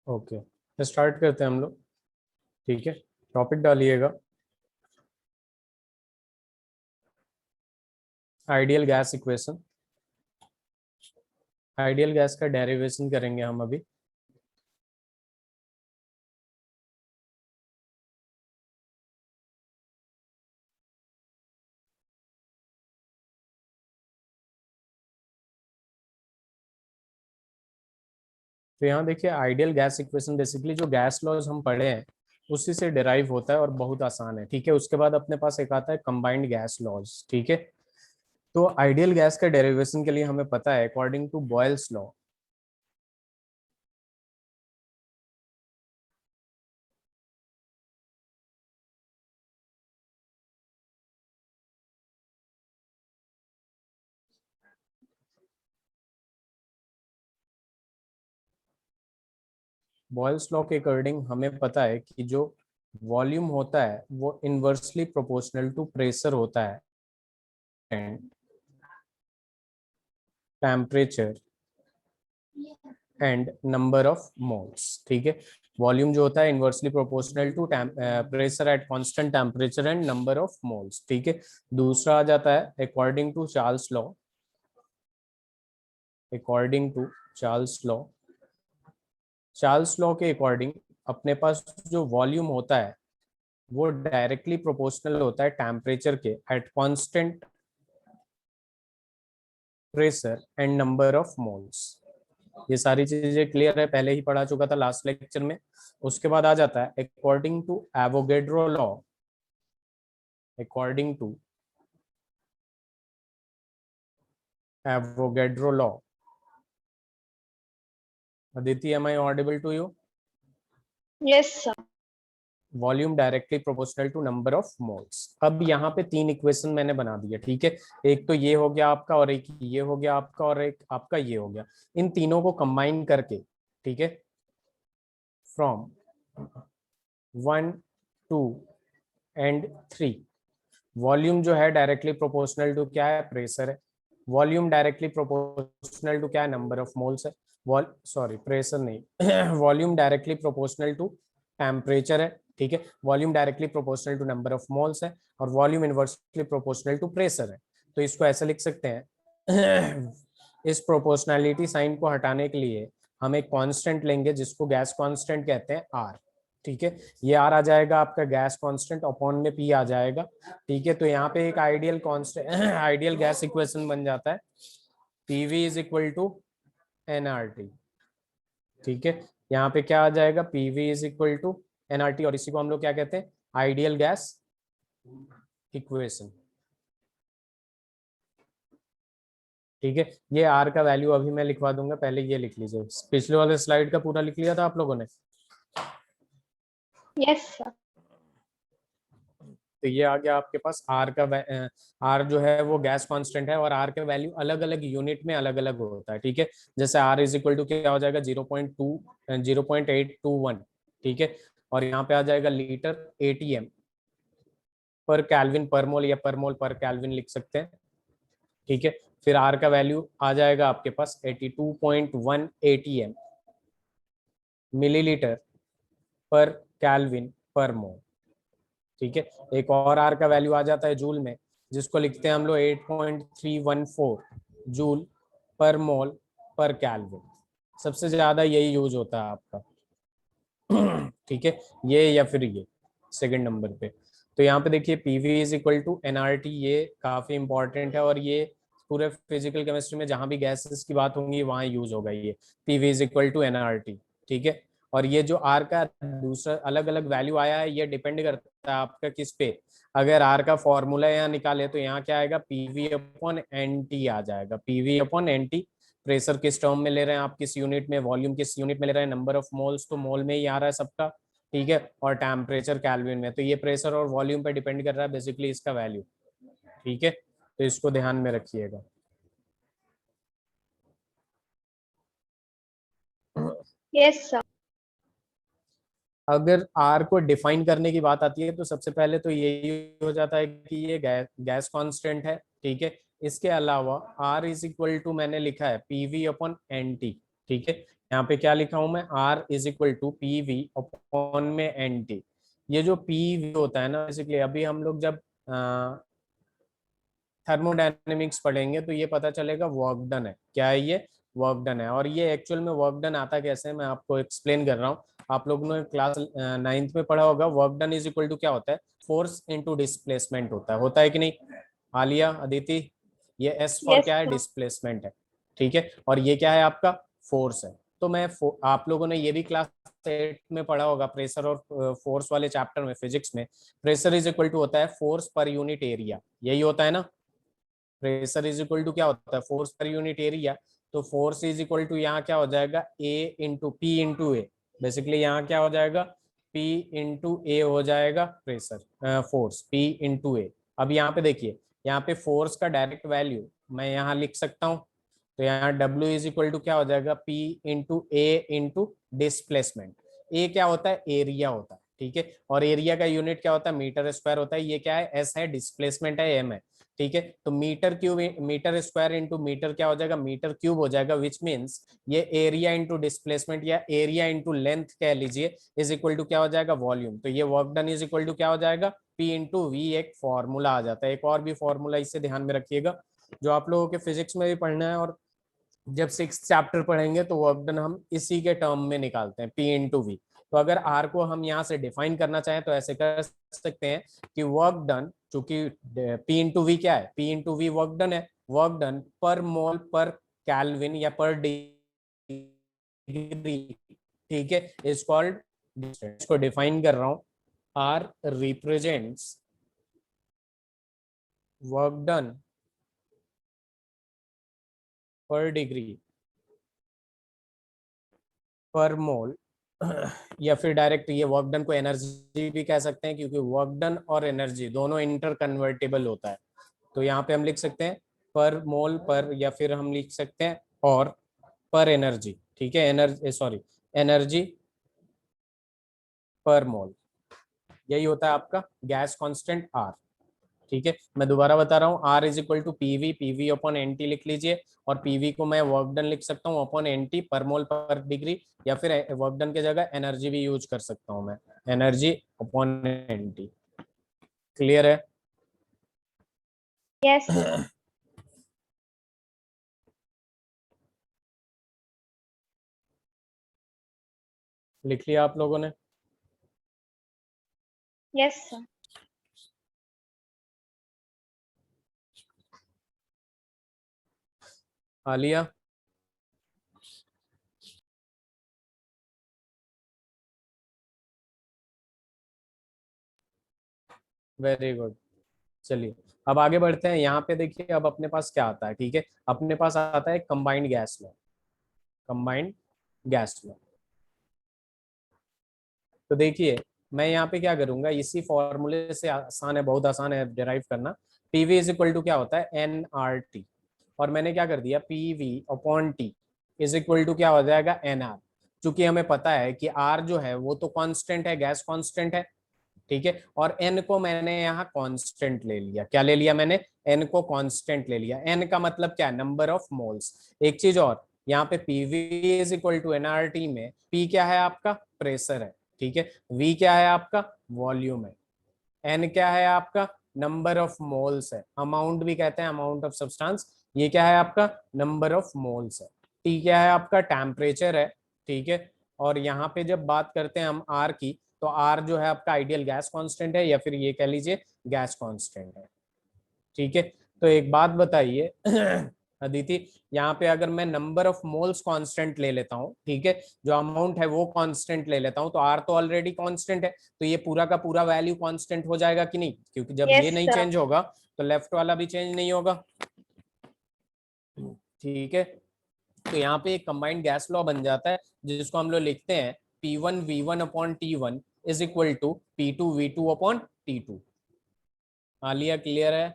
Okay, तो start करते हैं हम लोग। ठीक है, टॉपिक डालिएगा। Ideal gas equation. Ideal gas का डेरिवेशन करेंगे हम अभी। तो यहाँ देखिए, आइडियल गैस इक्वेशन बेसिकली जो गैस लॉज हम पढ़े हैं उसी से डिराइव होता है और बहुत आसान है। ठीक है, उसके बाद अपने पास एक आता है कंबाइंड गैस लॉज। ठीक है, तो आइडियल गैस का डेरिवेशन के लिए हमें पता है according to Boyle's law. Boyle's law के अकॉर्डिंग हमें पता है कि जो वॉल्यूम होता है वो इनवर्सली प्रोपोर्शनल टू प्रेशर होता है and temperature and number of moles. ठीक है, वॉल्यूम जो होता है inversely proportional to pressure at constant temperature and number of moles. ठीक है, दूसरा आ जाता है according to Charles law. According to Charles law, Charles law के अकॉर्डिंग अपने पास जो वॉल्यूम होता है वो डायरेक्टली प्रोपोर्शनल होता है टेम्परेचर के at constant pressure and number of moles. ये सारी चीजें क्लियर है, पहले ही पढ़ा चुका था लास्ट लेक्चर में। उसके बाद आ जाता है according to Avogadro law. According to Avogadro law, Aditi am I audible to you? Yes sir. Volume directly proportional to number of moles. अब यहाँ पे तीन इक्वेशन मैंने बना दिया। ठीक है, एक तो ये हो गया आपका, और एक ये हो गया आपका, और एक आपका ये हो गया। इन तीनों को कंबाइन करके, ठीक है, फ्रॉम 1 2 एंड 3, वॉल्यूम जो है डायरेक्टली प्रोपोर्शनल टू क्या है? प्रेशर है। वॉल्यूम डायरेक्टली प्रोपोर्शनल टू क्या है? नंबर ऑफ मोल्स है। सॉरी, प्रेशर नहीं volume directly proportional to temperature है। ठीक है, volume directly proportional to number of moles है, और volume inversely proportional to pressure है। तो इसको ऐसे लिख सकते हैं इस प्रोपोर्शनैलिटी साइन को हटाने के लिए हम एक कांस्टेंट लेंगे जिसको गैस कांस्टेंट कहते हैं, आर। ठीक है, ये आर आ जाएगा आपका गैस कांस्टेंट, अपॉन में पी आ जाएगा। ठीक है, तो यहाँ पे एक ideal constant ideal gas equation बन जाता है, PV is equal to NRT. ठीक है, यहाँ पे क्या आ जाएगा? PV is equal to NRT, और इसी को हम लोग क्या कहते हैं? Ideal gas equation. ठीक है, ये आर का वैल्यू अभी मैं लिखवा दूंगा, पहले ये लिख लीजिए। पिछले वाले स्लाइड का पूरा लिख लिया था आप लोगों ने? Yes sir. तो ये आ गया आपके पास आर का आर जो है वो गैस कांस्टेंट है, और आर का वैल्यू अलग अलग यूनिट में अलग अलग होता है। ठीक है, जैसे आर इज इक्वल टू क्या हो जाएगा? 0.821। ठीक है, और यहाँ पे आ जाएगा लीटर एटीएम पर कैलविन पर मोल, या पर मोल पर कैलविन लिख सकते हैं। ठीक है, फिर आर का वैल्यू आ जाएगा आपके पास 82.1 एटीएम मिलीलीटर पर कैलविन पर मोल। ठीक है, एक और आर का वैल्यू आ जाता है जूल में, जिसको लिखते हैं हम लोग 8.314 जूल पर मोल पर कैलविन। सबसे ज्यादा यही यूज होता है आपका ठीक है, ये या फिर ये सेकंड नंबर पे। तो यहाँ पे देखिए PV is equal to NRT, ये काफी इंपॉर्टेंट है, और ये पूरे फिजिकल केमिस्ट्री में जहां भी गैसेस की बात होंगी वहां यूज होगा ये, PV is equal to NRT. ठीक है, और ये जो आर का दूसरा अलग अलग वैल्यू आया है, ये डिपेंड करता है आपका किस पे। अगर आर का फॉर्मूला यहाँ निकाले तो यहाँ क्या आएगा? पीवी अपॉन एन टी आ जाएगा। PV upon N T, pressure किस टर्म में ले रहे हैं आप, किस यूनिट में, वॉल्यूम किस यूनिट में ले रहे हैं, नंबर ऑफ मोल्स तो मोल में ही आ रहा है सबका। ठीक है, और टेम्परेचर कैल्विन में। तो ये प्रेशर और वॉल्यूम पे डिपेंड कर रहा है बेसिकली इसका वैल्यू। ठीक है, तो इसको ध्यान में रखिएगा। Yes sir. अगर आर को डिफाइन करने की बात आती है तो सबसे पहले तो यही हो जाता है कि ये गैस कांस्टेंट है। ठीक है, इसके अलावा आर इज इक्वल टू मैंने लिखा है पीवी अपॉन एन टी। ठीक है, यहाँ पे क्या लिखा हूं मैं, R is equal to P V upon में एन टी। ये जो पी वी होता है ना, बेसिकली अभी हम लोग जब थर्मोडायनेमिक्स पढ़ेंगे तो ये पता चलेगा वर्क डन है, क्या है ये, वर्क डन है। और ये एक्चुअल में वर्क डन आता कैसे है, मैं आपको एक्सप्लेन कर रहा हूँ। आप लोगों ने क्लास 9th में पढ़ा होगा, work done is equal to क्या होता है, फोर्स इनटू डिस्प्लेसमेंट होता है कि नहीं, आलिया, अदिति? ये एस फॉर Yes, क्या है, sir. डिस्प्लेसमेंट है, ठीक है, और ये क्या है आपका, फोर्स है। तो मैं आप लोगों ने ये भी क्लास 8 में पढ़ा होगा, प्रेशर और फोर्स वाले चैप्टर में, फिजिक्स में, प्रेशर इज इक्वल टू होता है फोर्स पर यूनिट एरिया, यही होता है ना। प्रेशर इज इक्वल टू क्या होता है, फोर्स पर यूनिट एरिया। तो फोर्स इज इक्वल टू यहाँ क्या हो जाएगा, ए इंटू पी इंटू ए। बेसिकली यहाँ क्या हो जाएगा, पी इंटू ए हो जाएगा प्रेशर, फोर्स पी इंटू ए। अब यहाँ पे देखिए, यहाँ पे फोर्स का डायरेक्ट वैल्यू मैं यहाँ लिख सकता हूँ। तो यहाँ W इज इक्वल टू क्या हो जाएगा, P इंटू ए इंटू डिस्प्लेसमेंट। ए क्या होता है, एरिया होता है, ठीक है, और एरिया का यूनिट क्या होता है, मीटर स्क्वायर होता है। ये क्या है, S है, डिस्प्लेसमेंट है, M है, ठीक है। तो metre cube, metre square into metre क्या हो जाएगा, मीटर क्यूब हो जाएगा, विच मीन्स ये एरिया इंटू डिस्प्लेसमेंट या एरिया इंटू लेंथ कह लीजिए, इज इक्वल टू क्या हो जाएगा, वॉल्यूम। तो ये work done is equal to क्या हो जाएगा, P इंटू वी। एक फॉर्मूला आ जाता है, एक और भी फॉर्मूला इससे ध्यान में रखिएगा, जो आप लोगों के फिजिक्स में भी पढ़ना है, और जब 6th चैप्टर पढ़ेंगे तो वर्क डन हम इसी के टर्म में निकालते हैं, P इंटू वी। तो अगर R को हम यहाँ से डिफाइन करना चाहें तो ऐसे कर सकते हैं कि वर्क डन, चूंकि P इंटू वी क्या है, P into V work done है, वर्क डन पर मोल पर कैल्विन या पर डिग्री, ठीक है, इज कॉल्ड, इसको डिफाइन कर रहा हूं, R रिप्रेजेंट्स वर्क डन पर डिग्री पर मोल, या फिर डायरेक्ट ये वर्क डन को एनर्जी भी कह सकते हैं, क्योंकि वर्क डन और एनर्जी दोनों इंटर कन्वर्टेबल होता है। तो यहाँ पे हम लिख सकते हैं पर मोल पर, या फिर हम लिख सकते हैं और पर एनर्जी, ठीक है, एनर्जी, सॉरी, एनर्जी पर मोल, यही होता है आपका गैस कांस्टेंट आर। ठीक है, मैं दोबारा बता रहा हूँ, R is equal to PV, PV upon N T लिख लीजिए, और पीवी को मैं वर्क डन लिख सकता हूँ अपॉन एन टी पर मोल पर डिग्री, या फिर वर्क डन की जगह एनर्जी भी यूज कर सकता हूँ मैं, energy upon N T. Clear है? Yes, sir. लिख लिया आप लोगों ने? Yes, sir. Alia? Very good. चलिए अब आगे बढ़ते हैं। यहाँ पे देखिए, अब अपने पास क्या आता है, ठीक है, अपने पास आता है combined gas law, combined gas law. तो देखिए, मैं यहाँ पे क्या करूंगा, इसी फॉर्मूले से, आसान है, बहुत आसान है डिराइव करना। पीवी इज इक्वल टू क्या होता है, एन आर टी, और मैंने क्या कर दिया, PV upon T is equal to क्या हो जाएगा, एन आर। चूंकि हमें पता है कि आर जो है वो तो कांस्टेंट है, गैस कांस्टेंट है, ठीक है, और एन को मैंने यहाँ कांस्टेंट ले लिया। क्या ले लिया मैंने, एन को कांस्टेंट ले लिया। एन का मतलब क्या है, नंबर ऑफ मोल्स। एक चीज और, यहाँ पे PV is equal to NRT में पी क्या है आपका, प्रेशर है, ठीक है, वी क्या है आपका, वॉल्यूम है, एन क्या है आपका, नंबर ऑफ मोल्स है, अमाउंट भी कहते हैं, अमाउंट ऑफ सब्सटेंस, ये क्या है आपका, नंबर ऑफ मोल्स है, टी क्या है आपका, टेम्परेचर है, ठीक है। और यहाँ पे जब बात करते हैं हम आर की, तो आर जो है आपका आइडियल गैस कांस्टेंट है, या फिर ये कह लीजिए गैस कांस्टेंट है, ठीक है। तो एक बात बताइए अदिति, यहाँ पे अगर मैं नंबर ऑफ मोल्स कांस्टेंट ले लेता हूँ, ठीक है, जो अमाउंट है वो कांस्टेंट ले लेता हूँ, तो आर तो ऑलरेडी कांस्टेंट है, तो ये पूरा का पूरा वैल्यू कांस्टेंट हो जाएगा कि नहीं, क्योंकि जब ये Yes, नहीं sir. चेंज होगा तो लेफ्ट वाला भी चेंज नहीं होगा, ठीक है। तो यहाँ पे एक कंबाइंड गैस लॉ बन जाता है, जिसको हम लोग लिखते हैं P1V1 upon T1 is equal to P2V2 upon T2। Aliya, clear है?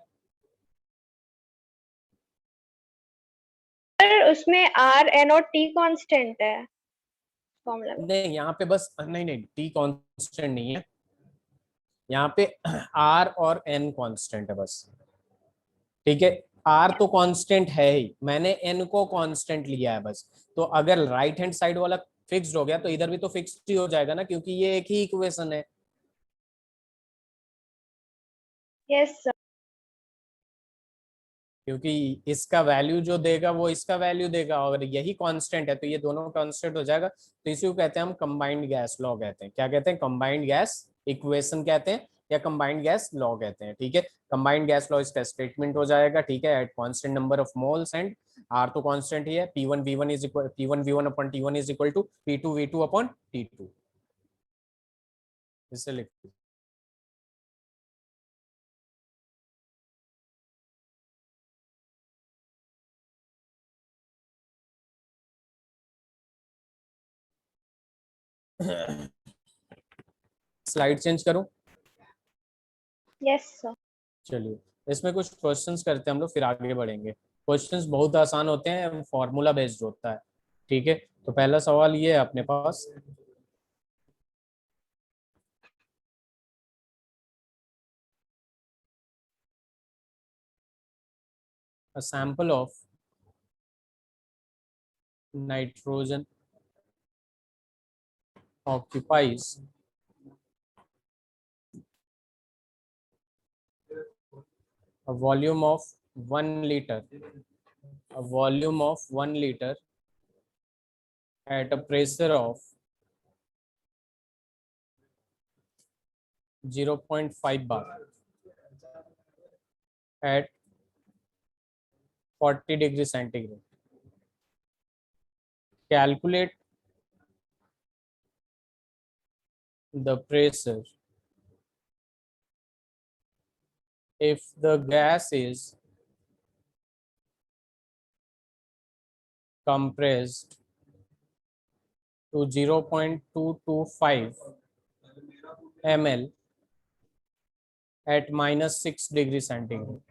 सर उसमें R, N और T कांस्टेंट है फॉर्मूला में। नहीं, यहाँ पे बस, नहीं नहीं, टी कांस्टेंट नहीं है, यहाँ पे आर और एन कांस्टेंट है बस, ठीक है। आर तो कांस्टेंट है ही, मैंने एन को कांस्टेंट लिया है बस। तो अगर राइट हैंड साइड वाला फिक्स्ड हो गया तो इधर भी तो फिक्स्ड ही हो जाएगा ना, क्योंकि ये एक ही इक्वेशन है। Yes sir. क्योंकि इसका वैल्यू जो देगा वो इसका वैल्यू देगा, और यही कांस्टेंट है तो ये दोनों कांस्टेंट हो जाएगा। तो इसी को कहते हैं हम कंबाइंड गैस लॉ कहते हैं। क्या कहते हैं? कंबाइंड गैस इक्वेशन कहते हैं, या कंबाइंड गैस लॉ कहते हैं। ठीक है, कंबाइंड गैस लॉ इसका स्टेटमेंट हो जाएगा। ठीक है, at constant number of moles and R तो कांस्टेंट ही है, P1 V1 is equal P1 V1 upon T1 is equal to P2 V2 upon T2। इससे लिख स्लाइड चेंज करूं? Yes sir. चलिए, इसमें कुछ क्वेश्चंस करते हैं हम लोग, फिर आगे बढ़ेंगे। क्वेश्चंस बहुत आसान होते हैं, फॉर्मूला बेस्ड होता है। ठीक है, तो पहला सवाल ये है अपने पास। A sample of nitrogen occupies a volume of 1 liter, a volume of 1 liter at a pressure of 0.5 bar at 40 degree centigrade. Calculate the pressure if the gas is compressed to 0.225 ml at -6 degree centigrade.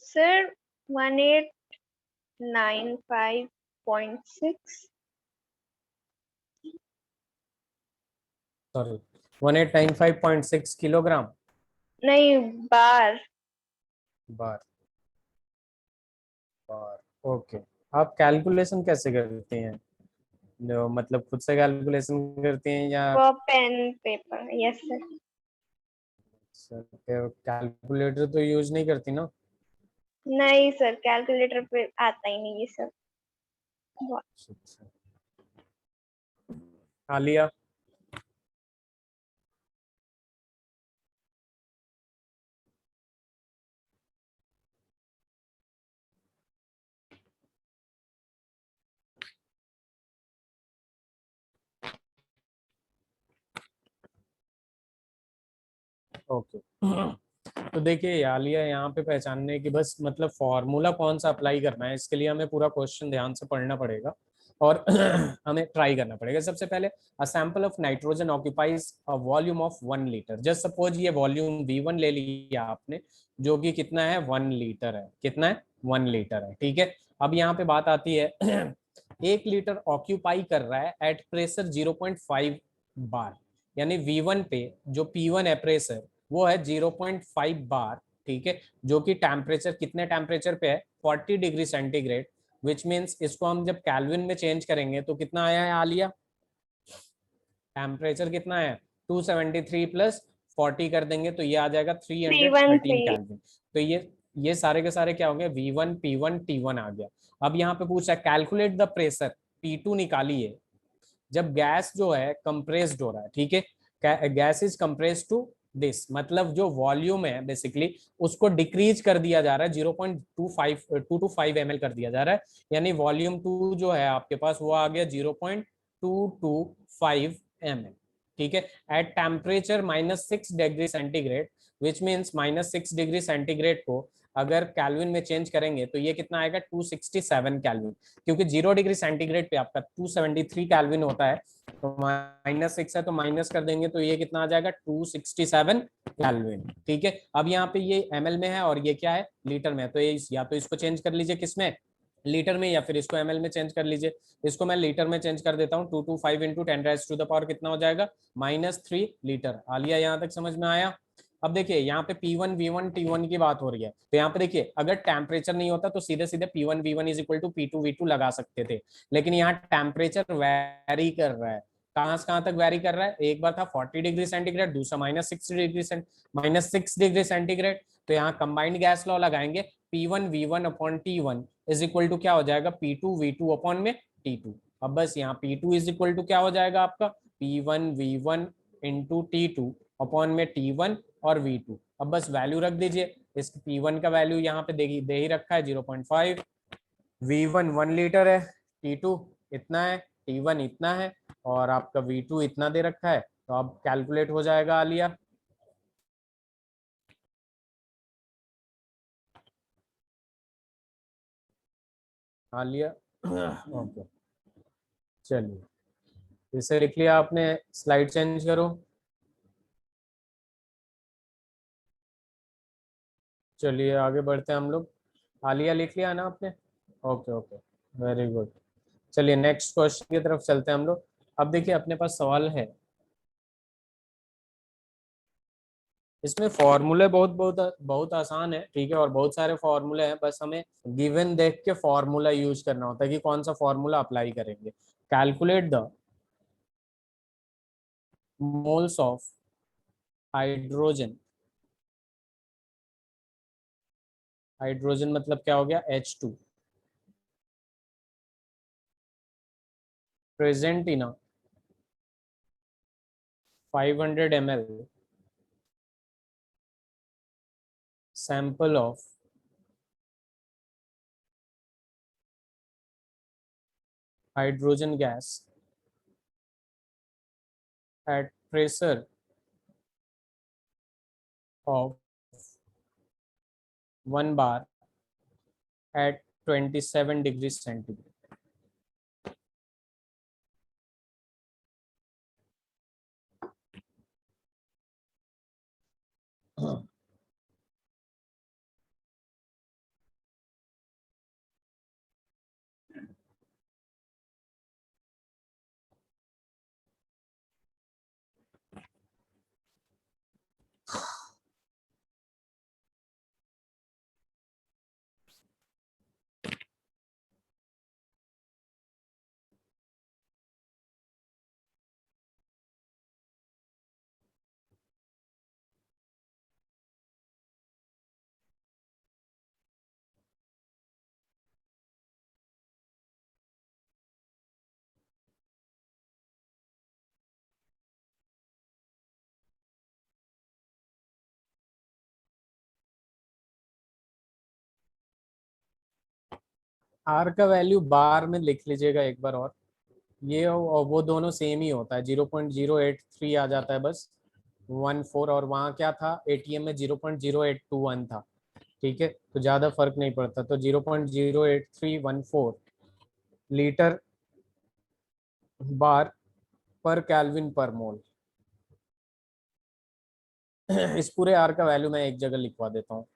Sir 1895.6। Sorry, 1895.6 kilogram नहीं, बार। बार। बार, okay. आप calculation कैसे करते हैं? जो मतलब खुद से calculation करते हैं या वो pen paper. Yes sir. Calculator तो यूज नहीं करती ना? नहीं सर, कैलकुलेटर पे आता ही नहीं ये सब। अच्छा, आलिया। ओके तो देखिए यालिया यहाँ पे पहचानने की बस मतलब फॉर्मूला कौन सा अप्लाई करना है, इसके लिए हमें पूरा क्वेश्चन ध्यान से पढ़ना पड़ेगा और हमें ट्राई करना पड़ेगा। सबसे पहले a sample of nitrogen occupies a volume of 1 litre. Just suppose ये वॉल्यूम V1 ले लिया आपने, जो कि कितना है 1 लीटर है। कितना है 1 लीटर है, ठीक है। अब यहाँ पे बात आती है 1 लीटर ऑक्यूपाई कर रहा है एट प्रेशर 0.5 बार, यानी V1 पे जो P1 है प्रेशर वो है 0.5 बार, ठीक है। जो कि टेम्परेचर कितने टेम्परेचर पे है 40 डिग्री सेंटीग्रेड, विच मीन्स इसको हम जब कैल्विन में चेंज करेंगे तो कितना आया है आलिया, टेम्परेचर कितना है 273 प्लस 40 कर देंगे तो ये आ जाएगा 313 313। कैल्विन। तो ये सारे के सारे क्या होंगे V1 P1 T1 आ गया। अब यहाँ पे पूछा कैलकुलेट द प्रेशर, P2 निकालिए जब गैस जो है कंप्रेस्ड हो रहा है, ठीक है। Gas is compressed to this, मतलब जो वॉल्यूम है बेसिकली उसको डिक्रीज कर दिया जा रहा है 0.225 ml कर दिया जा रहा है, यानी वॉल्यूम 2 जो है आपके पास वो आ गया 0.225 ml, ठीक है। At temperature -6 degree centigrade, which means -6 degree centigrade को अगर कैल्विन में चेंज करेंगे तो ये कितना आएगा 267 कैल्विन, क्योंकि 0 डिग्री सेंटीग्रेड पे आपका 273 कैल्विन होता है, तो -6 है तो माइनस कर देंगे तो ये कितना आ जाएगा 267 कैल्विन, ठीक है। अब यहाँ पे ये ml में है और ये क्या है लीटर में है, तो ये या तो इसको चेंज कर लीजिए किसमें लीटर में, या फिर इसको ml में चेंज कर लीजिए। इसको मैं लीटर में चेंज कर देता हूँ, 225 इंटू 10⁻⁴ कितना हो जाएगा -3 लीटर। आलिया यहाँ तक समझ में आया। अब देखिए यहाँ पे P1 V1 T1 की बात हो रही है, तो यहाँ पे देखिए अगर टेम्परेचर नहीं होता तो सीधे सीधे P1 V1 is equal to P2 V2 लगा सकते थे, लेकिन यहाँ टेम्परेचर वैरी कर रहा है। कहाँ से कहाँ तक वैरी कर रहा है, एक बार था 40 डिग्री सेंटीग्रेड, दूसरा -6 डिग्री सेंटीग्रेड। तो यहाँ कंबाइंड गैस लॉ लगाएंगे, P1 V1 upon T1 is equal to क्या हो जाएगा P2 V2 अपॉन में T2। अब बस यहाँ P2 इज इक्वल टू क्या हो जाएगा आपका P1 V1 into T2 upon में T1 और V2। अब बस वैल्यू रख दीजिए, इस P1 का वैल्यू यहाँ पे दे ही रखा है 0.5, V1 1 लीटर है, T2 इतना है, T1 इतना है और आपका V2 इतना दे रखा है, तो अब कैलकुलेट हो जाएगा आलिया। आलिया ओके चलिए इसे लिख लिया आपने, स्लाइड चेंज करो। चलिए आगे बढ़ते हैं हम लोग। आलिया लिख लिया ना आपने, ओके ओके वेरी गुड। चलिए नेक्स्ट क्वेश्चन की तरफ चलते हैं हम लोग। अब देखिए अपने पास सवाल है, इसमें फॉर्मूले बहुत बहुत बहुत आसान है, ठीक है, और बहुत सारे फॉर्मूले हैं, बस हमें गिवन देख के फॉर्मूला यूज करना होता है कि कौन सा फॉर्मूला अप्लाई करेंगे। Calculate the moles of hydrogen, hydrogen मतलब क्या हो गया H2, present in 500 ml sample of hydrogen gas at pressure of 1 bar at 27 degrees centigrade। Are का वैल्यू बार में लिख लीजिएगा एक बार, और ये और वो दोनों सेम ही होता है 0.083 आ जाता है बस, 0.14 और वहाँ क्या था एटीएम में 0.0821 था, ठीक है, तो ज़्यादा फर्क नहीं पड़ता, तो 0.08314 लीटर बार पर केल्विन पर मोल। इस पूरे आर का वैल्यू मैं एक जगह लिखवा देता हूँ,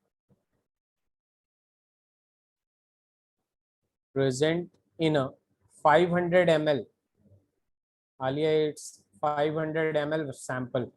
present in a 500 ml, Alia it's 500 ml sample,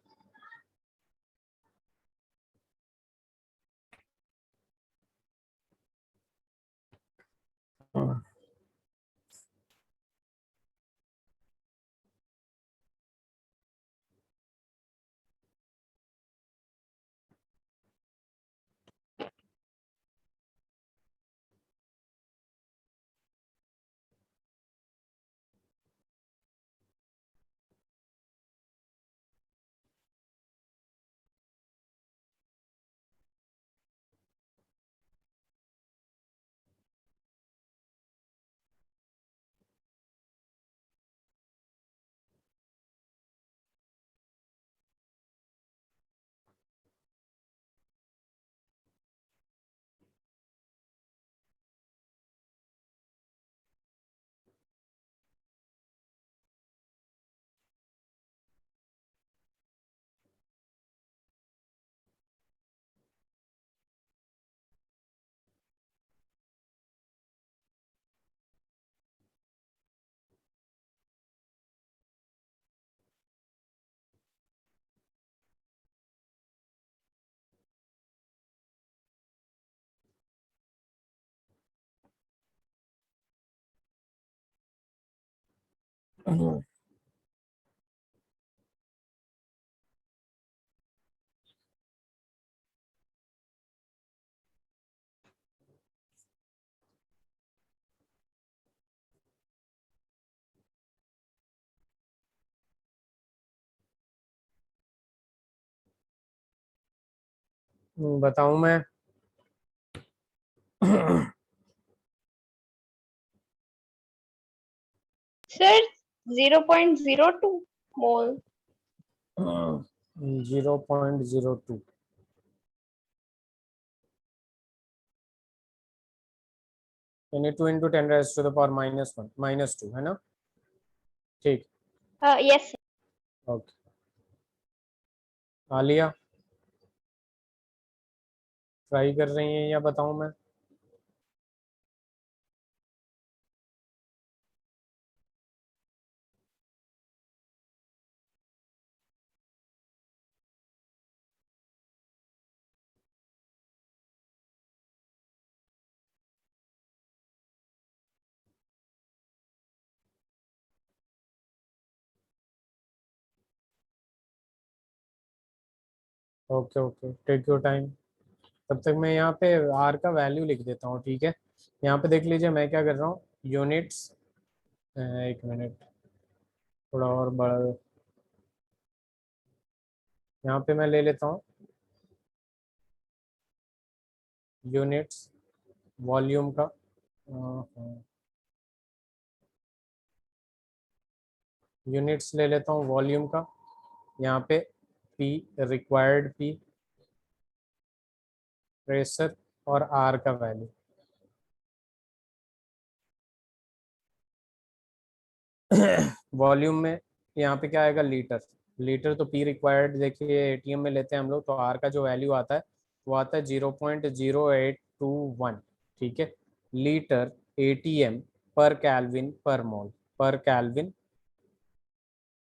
बताऊं मैं? सर 0.02 मोल। 0.02, यानी 2 × 10⁻⁻⁻1 -2 है ना, ठीक। यस। ओके, आलिया ट्राई कर रही हैं या बताऊं मैं? Okay okay, take your time. तब तक मैं यहाँ पे आर का वैल्यू लिख देता हूँ, ठीक है। यहाँ पे देख लीजिए मैं क्या कर रहा हूँ, यूनिट्स, एक मिनट, थोड़ा और बड़ा, यहाँ पे मैं ले लेता हूँ यूनिट्स वॉल्यूम का, यूनिट्स ले लेता हूँ वॉल्यूम का, यहाँ पे पी रिक्वायर्ड, पी प्रेशर, और आर का वैल्यू। वॉल्यूम में यहाँ पे क्या आएगा, लीटर, लीटर तो पी रिक्वायर्ड देखिए एटीएम में लेते हैं हम लोग, तो आर का जो वैल्यू आता है वो आता है 0.0821, ठीक है, लीटर एटीएम पर कैल्विन पर मोल, पर कैल्विन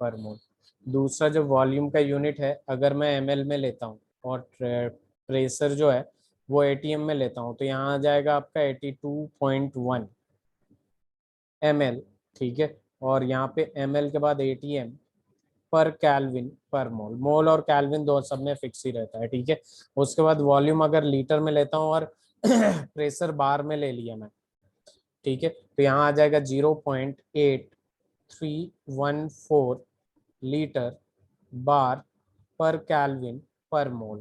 पर मोल। दूसरा जो वॉल्यूम का यूनिट है, अगर मैं एमएल में लेता हूँ और प्रेशर जो है वो एटीएम में लेता हूँ, तो यहाँ आ जाएगा आपका 82.1 ml, ठीक है, और यहाँ पे ml के बाद एटीएम पर कैल्विन पर मोल, मोल और कैल्विन दो सब में फिक्स ही रहता है, ठीक है। उसके बाद वॉल्यूम अगर लीटर में लेता हूँ और प्रेशर बार में ले लिया मैं, ठीक है, तो यहाँ आ जाएगा 0.8314 लीटर बार पर कैल्विन पर मोल,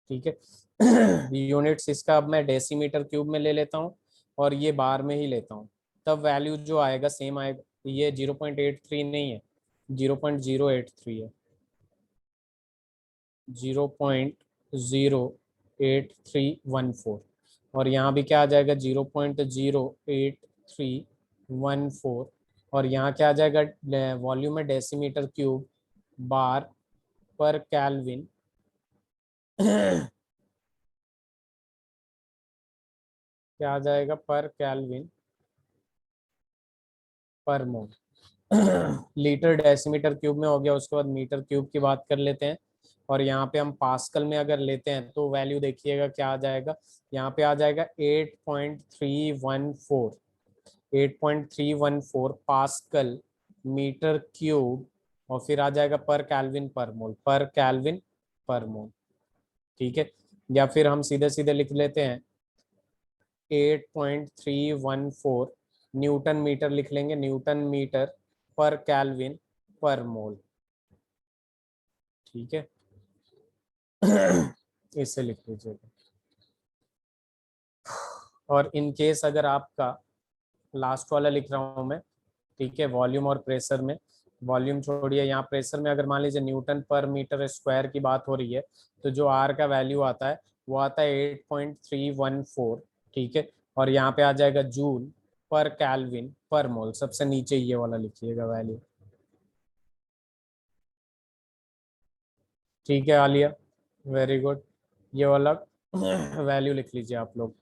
ठीक है। यूनिट्स इसका अब मैं डेसीमीटर क्यूब में ले लेता हूँ और ये बार में ही लेता हूँ, तब वैल्यू जो आएगा सेम आएगा, ये 0.83 नहीं है, 0.083 है। 0.08314 और यहाँ भी क्या आ जाएगा 0.08314 और यहाँ क्या आ जाएगा वॉल्यूम है डेसीमीटर क्यूब बार पर केल्विन क्या आ जाएगा पर केल्विन पर मोल लीटर डेसीमीटर क्यूब में हो गया। उसके बाद मीटर क्यूब की बात कर लेते हैं और यहाँ पे हम पास्कल में अगर लेते हैं तो वैल्यू देखिएगा क्या आ जाएगा। यहाँ पे आ जाएगा 8.314 पास्कल मीटर क्यूब और फिर आ जाएगा पर केल्विन पर मोल। ठीक है, या फिर हम सीधे सीधे लिख लेते हैं 8.314 न्यूटन मीटर लिख लेंगे, न्यूटन मीटर पर केल्विन पर मोल। ठीक है इसे लिख लीजिएगा। और इन केस अगर आपका लास्ट वाला लिख रहा हूं मैं, ठीक है, वॉल्यूम और प्रेशर में, वॉल्यूम छोड़िए, यहाँ प्रेशर में अगर मान लीजिए न्यूटन पर मीटर स्क्वायर की बात हो रही है तो जो आर का वैल्यू आता है वो आता है 8.314। ठीक है, और यहाँ पे आ जाएगा जूल पर केल्विन पर मोल, सबसे नीचे ये वाला लिखिएगा वैल्यू। ठीक है आलिया, वेरी गुड, ये वाला वैल्यू लिख लीजिए आप लोग।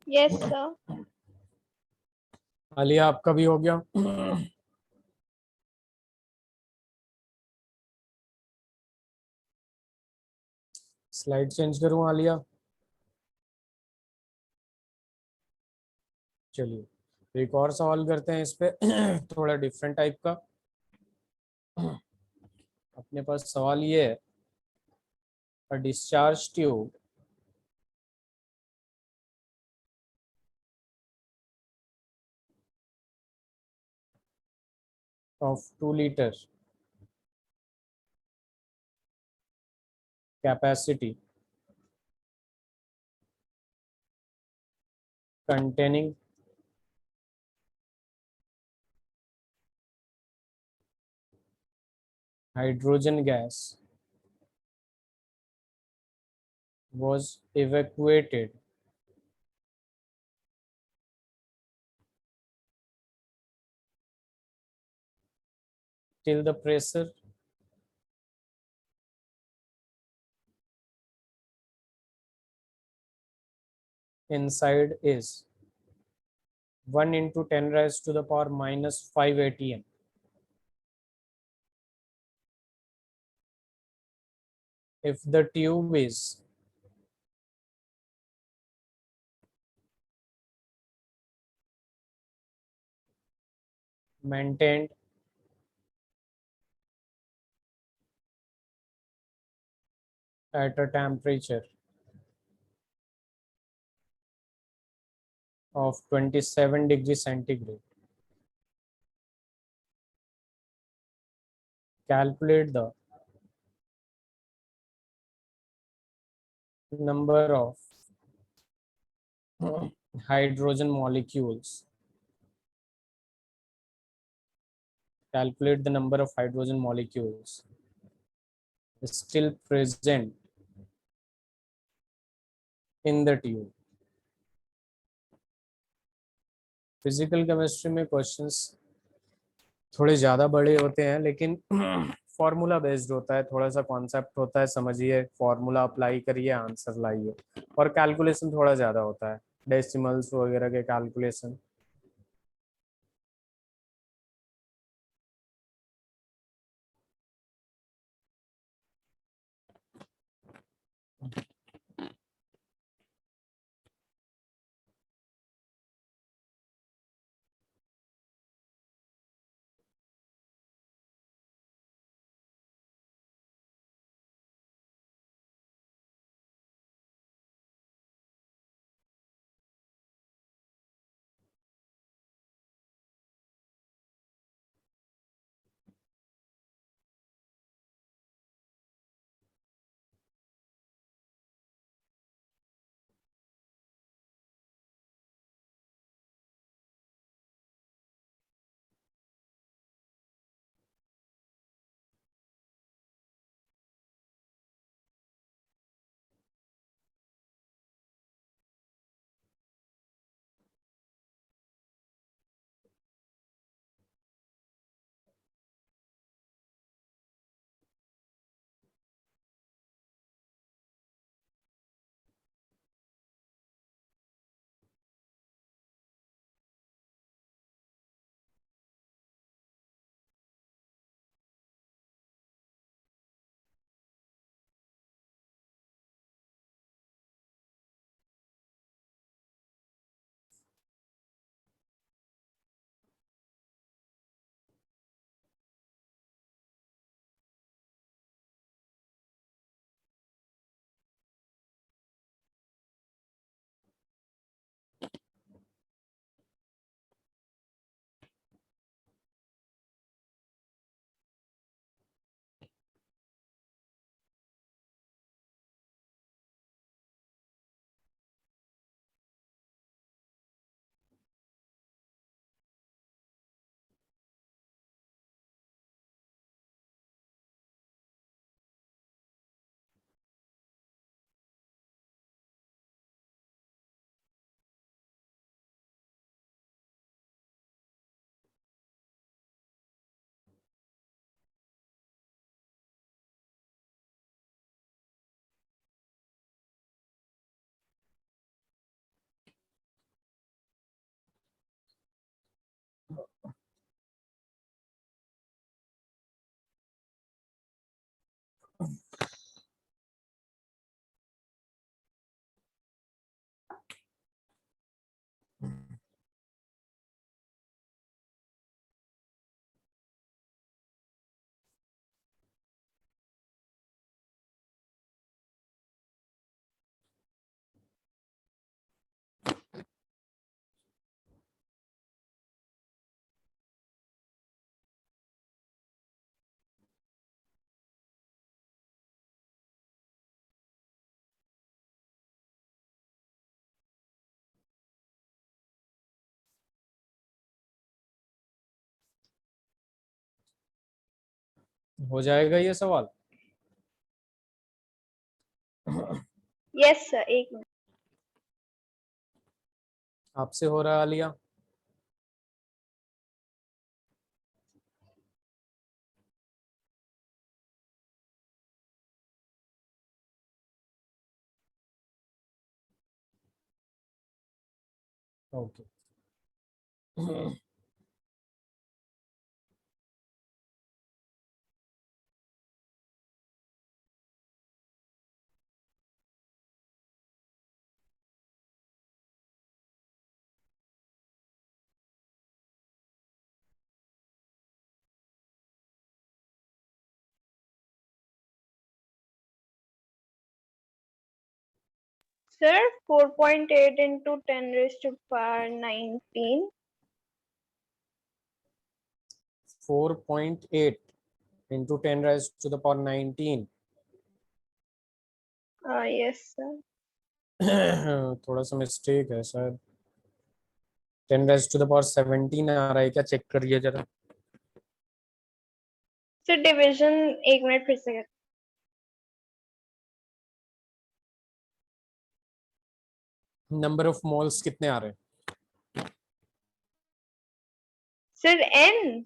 Yes sir. आलिया आपका भी हो गया। स्लाइड चेंज करूं आलिया? चलिए एक और सवाल करते हैं इस पे थोड़ा डिफरेंट टाइप का। अपने पास सवाल ये है, a discharge tube of 2 liter capacity containing hydrogen gas was evacuated till the pressure inside is 1 into 10 raised to the power minus 5 atm if the tube is maintained at a temperature of 27 degrees centigrade. Calculate the number of hydrogen molecules. Calculate the number of hydrogen molecules still present in the tube. Physical chemistry में questions थोड़े ज़्यादा बड़े होते हैं, लेकिन formula based होता है, थोड़ा सा कॉन्सेप्ट होता है, समझिए, फॉर्मूला अप्लाई करिए, आंसर लाइए, और कैलकुलेशन थोड़ा ज़्यादा होता है, डेसिमल्स वगैरह के कैलकुलेशन। हो जाएगा ये सवाल? यस सर, एक मिनट। आपसे हो रहा है Alia? Okay. Sir 4.8 into 10 raised to power 19. 4.8 into 10 raised to the power 19. Yes sir. थोड़ा सा मिस्टेक है शायद। 10⁻17 आ रहा है क्या, चेक करिए जरा। सर डिवीजन, एक मिनट फिर से कर। नंबर ऑफ मोल्स कितने आ रहे सर एन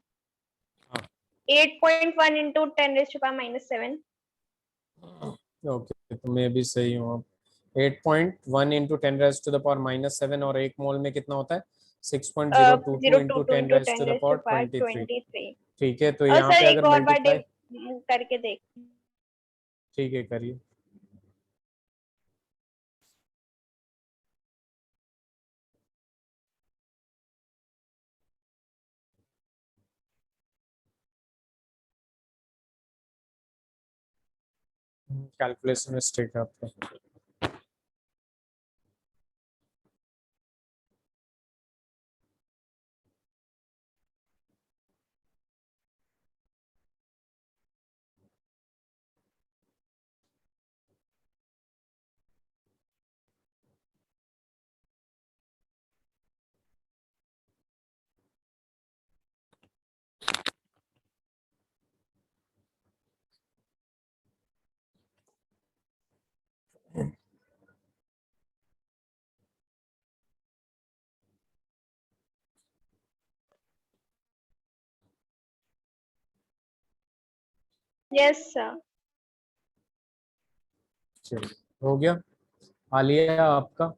हाँ 8.1 इंटू 10⁻⁻7। ओके, तो मैं भी सही हूँ अब। 8.1 इंटू 10⁻⁻7, और एक मोल में कितना होता है? 6.022 zero two into two ten into raise to ten the raise to power power 23। 23। ठीक है, तो और यहाँ सर पे एक अगर और बार मल्टीप्लाई, करके देख। ठीक है करिए। कैलकुलेशन मिस्टेक है आपका। Yes sir. चलिए, हो गया। आलिया आपका।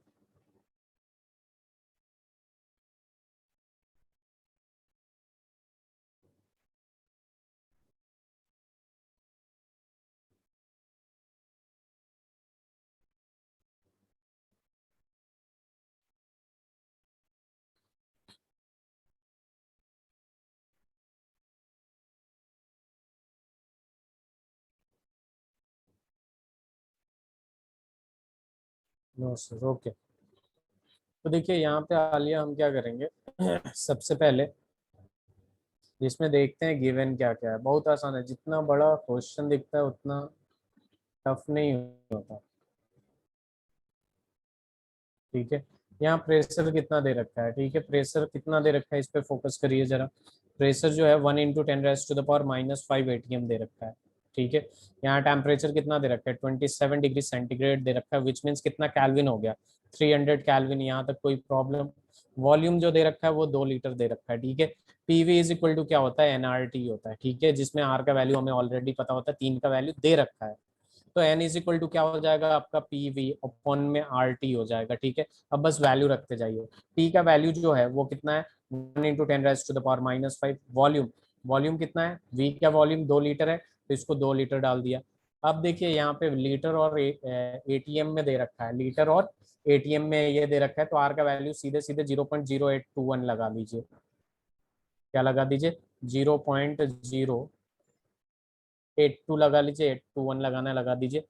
No sir, okay. तो देखिए यहाँ पे आलिया हम क्या करेंगे सबसे पहले इसमें देखते हैं गिवन क्या क्या है। बहुत आसान है, जितना बड़ा क्वेश्चन दिखता है उतना टफ नहीं होता। ठीक है, यहाँ प्रेशर कितना दे रखा है? ठीक है, प्रेशर कितना दे रखा है इस पे फोकस करिए जरा। प्रेशर जो है 1 × 10⁻⁵ ATM दे रखा है। ठीक है, यहाँ टेम्परेचर कितना दे रखा है? 27 डिग्री सेंटीग्रेड दे रखा है, विच मीन्स कितना कैलविन हो गया? 300 कैलविन। यहाँ तक कोई प्रॉब्लम? वॉल्यूम जो दे रखा है वो 2 लीटर दे रखा है। ठीक है, पीवी इज इक्वल टू क्या होता है? एनआरटी होता है। ठीक है, जिसमें आर का वैल्यू हमें ऑलरेडी पता होता है, 3 का वैल्यू दे रखा है। तो एन इज इक्वल टू क्या हो जाएगा आपका? पी वी अपॉन में आर टी हो जाएगा। ठीक है, अब बस वैल्यू रखते जाइए। पी का वैल्यू जो है वो कितना है? 1 × 10⁻⁻⁵ वॉल्यूम। वॉल्यूम कितना है? वी का वॉल्यूम 2 लीटर है, तो इसको 2 लीटर डाल दिया। अब देखिए यहाँ पे लीटर और एटीएम में दे रखा है, लीटर और एटीएम में ये दे रखा है, तो आर का वैल्यू सीधे सीधे 0.0821 लगा लीजिए। क्या लगा दीजिए? 0.082 लगा लीजिए, 821 लगाना है, लगा दीजिए।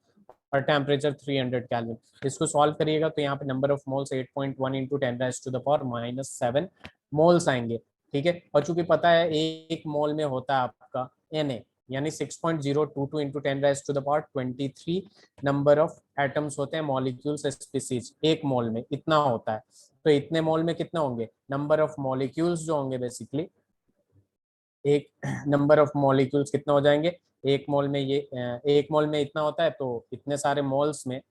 और टेम्परेचर 300 केल्विन। इसको सॉल्व करिएगा तो यहाँ पे number of moles 8.1 into 10⁻⁻⁻7 moles आएंगे। ठीक है, और चूंकि पता है एक मोल में होता है आपका Na, यानी 6.022 इंटू 10⁻23 नंबर ऑफ एटम्स होते हैं, मॉलिक्यूल्स स्पीसीज एक मोल में इतना होता है। तो इतने मोल में कितना होंगे? नंबर ऑफ मॉलिक्यूल्स जो होंगे बेसिकली, एक नंबर ऑफ मॉलिक्यूल्स कितना हो जाएंगे? एक मोल में ये एक मोल में इतना होता है, तो इतने सारे मोल्स में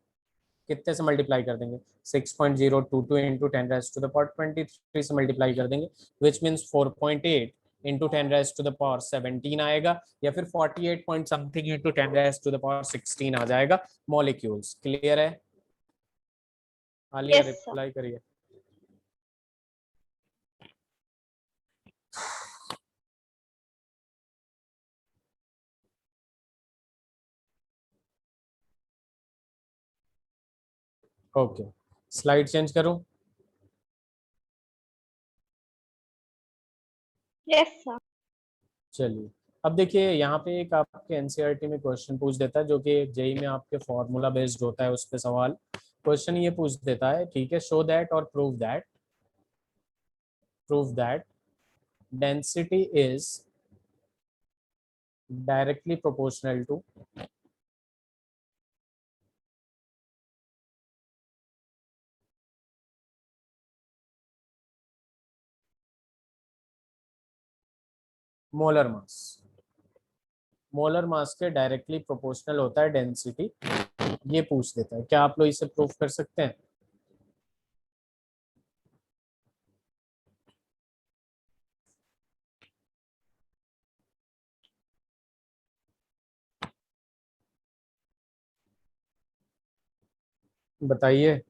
कितने से मल्टीप्लाई कर देंगे? 6.022 इंटू 10⁻23 से मल्टीप्लाई कर देंगे, विच मीन्स 4.8 इंटू 10⁻17 आएगा, या फिर 48 पॉइंट समथिंग इंटू 10⁻16 आ जाएगा मॉलिक्यूल्स। क्लियर है? Alia yes sir. रिप्लाई करिए। ओके, स्लाइड चेंज करूं? Yes sir. चलिए, अब देखिए यहाँ पे एक आपके एनसीईआरटी में क्वेश्चन पूछ देता है, जो कि जेई में आपके फॉर्मूला बेस्ड होता है, उस पे सवाल। क्वेश्चन ये पूछ देता है, ठीक है, शो दैट और prove that density is directly proportional to molar mass. Molar mass के डायरेक्टली प्रोपोर्शनल होता है डेंसिटी। ये पूछ देता है, क्या आप लोग इसे प्रूफ कर सकते हैं? बताइए।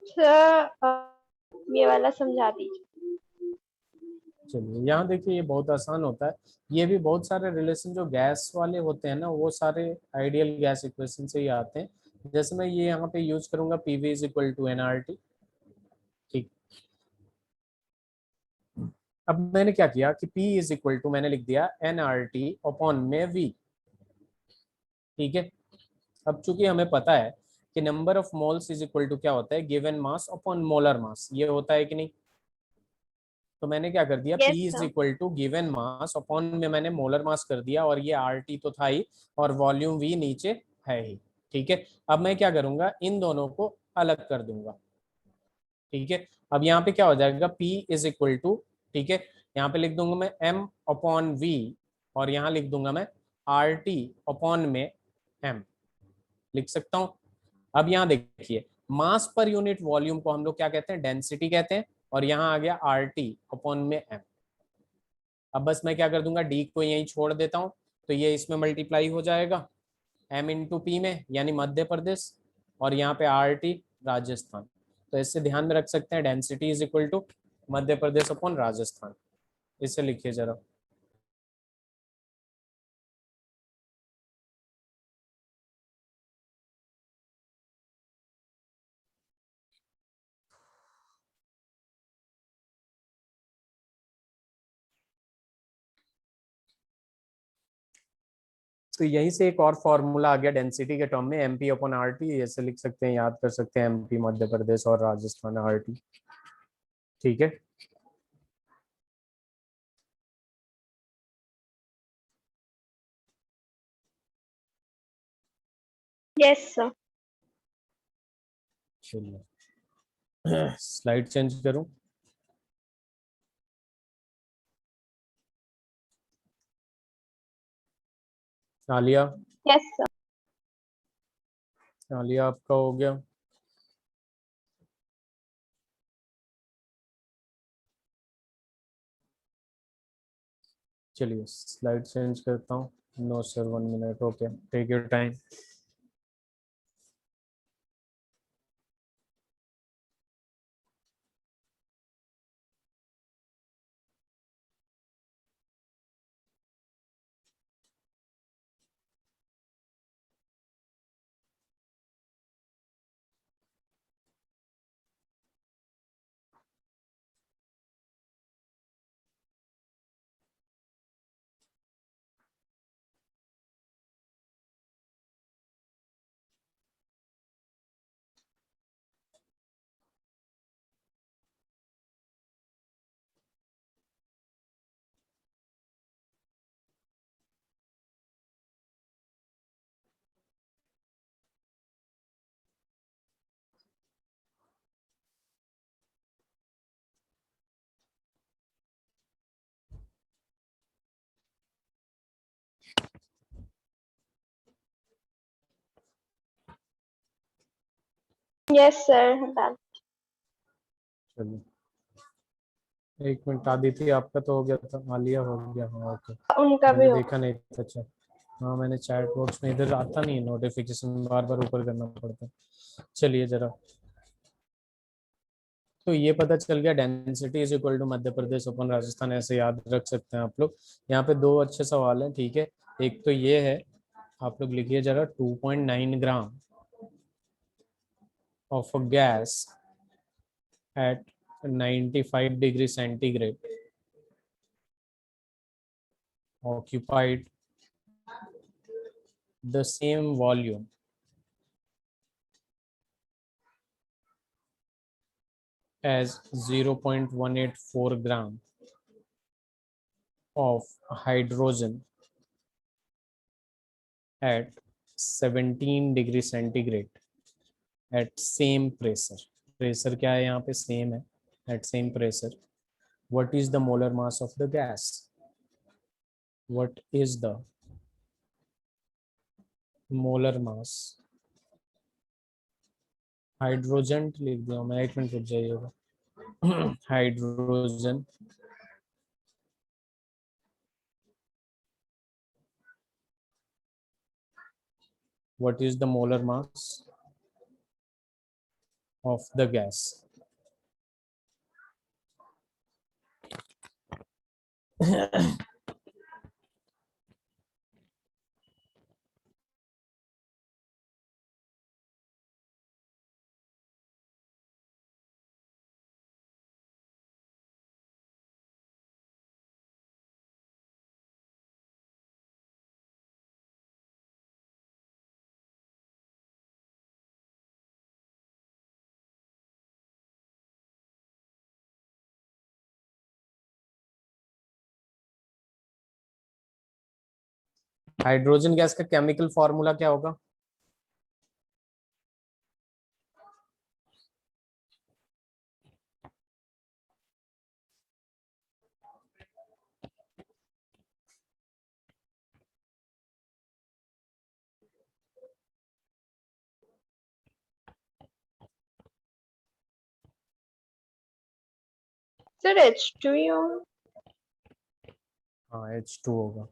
सर ये वाला समझा दीजिए। चलिए यहाँ देखिए, ये बहुत आसान होता है। ये भी बहुत सारे रिलेशन जो गैस वाले होते हैं ना, वो सारे आइडियल गैस इक्वेशन से ही आते हैं। जैसे मैं ये यहाँ पे यूज करूंगा, PV is equal to NRT. ठीक। अब मैंने क्या किया कि P इज इक्वल टू मैंने लिख दिया एनआरटी अपॉन में V। ठीक है। अब चूंकि हमें पता है कि number of moles is equal to क्या होता है, given mass upon molar mass, ये होता है कि नहीं? तो मैंने क्या कर दिया, P yes is sir. Equal to given mass upon में मैंने मोलर मास कर दिया, और ये RT तो था ही, और वॉल्यूम V नीचे है ही। ठीक है। अब मैं क्या करूंगा, इन दोनों को अलग कर दूंगा। ठीक है। अब यहाँ पे क्या हो जाएगा, P इज इक्वल टू, ठीक है, यहाँ पे लिख दूंगा मैं M अपॉन V, और यहाँ लिख दूंगा मैं RT अपॉन में M, लिख सकता हूँ। अब यहाँ देखिए, मास पर यूनिट वॉल्यूम को हम लोग क्या कहते हैं, डेंसिटी कहते हैं, और यहाँ आ गया RT अपॉन में M। अब बस मैं क्या कर दूंगा, डी को यहीं छोड़ देता हूँ, तो ये इसमें मल्टीप्लाई हो जाएगा M इंटू पी में, यानी मध्य प्रदेश, और यहाँ पे RT राजस्थान। तो इससे ध्यान में रख सकते हैं, density is equal to Madhya Pradesh upon Rajasthan. इसे लिखिए जरा। तो यहीं से एक और फॉर्मूला आ गया डेंसिटी के टर्म में, MP अपॉन RT। ऐसे लिख सकते हैं, याद कर सकते हैं, MP मध्य प्रदेश और राजस्थान RT। ठीक है। Yes sir. चलिए स्लाइड चेंज करूं। Alia, yes sir. आलिया आपका हो गया। चलिए स्लाइड चेंज करता हूँ। No sir, 1 minute. Okay, take your time. Yes sir done. चलिए 1 मिनट। आदित्य आपका तो हो गया था, आलिया हो गया। हाँ ओके, उनका भी मैंने हो। देखा नहीं था। अच्छा, हाँ मैंने चैट बॉक्स में, इधर आता नहीं नोटिफिकेशन, बार बार ऊपर करना पड़ता है। चलिए जरा, तो ये पता चल गया density is equal to Madhya प्रदेश अपन राजस्थान, ऐसे याद रख सकते हैं आप लोग। यहाँ पे दो अच्छे सवाल हैं। ठीक है। एक तो ये है, आप लोग लिखिए जरा, 2.9 gram of a gas at 95 degree centigrade occupied the same volume as 0.184 gram of hydrogen at 17 degree centigrade at same pressure, pressure क्या है यहाँ पे, सेम है, at same pressure, what is the molar mass of the gas, what is the molar mass, hydrogen लिख दिया मैं, एक minute रुक जाइएगा hydrogen what is the molar mass of the gas hydrogen gas का केमिकल फॉर्मूला क्या होगा, sir H2O। हाँ H2 होगा।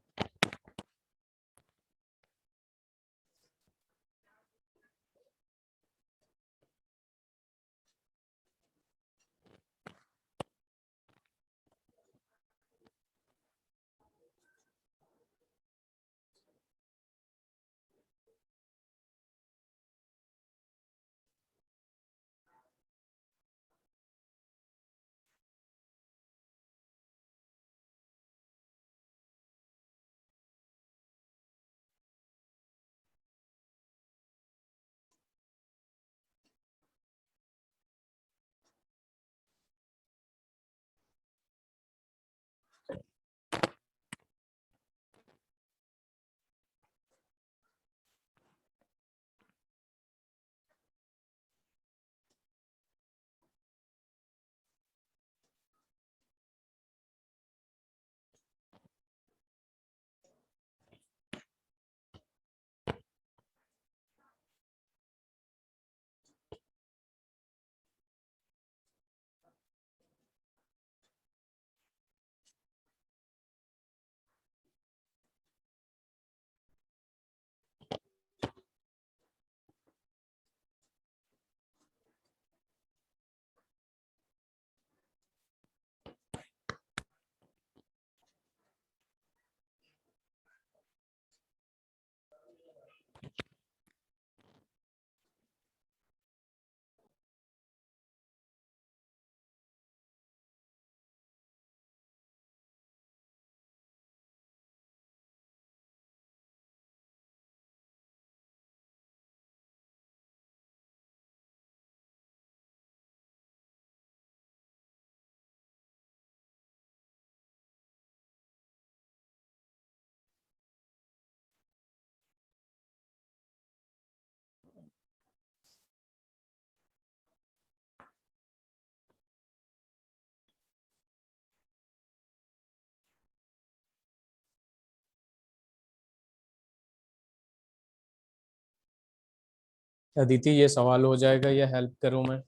अदिति ये सवाल हो जाएगा या हेल्प करूं मैं,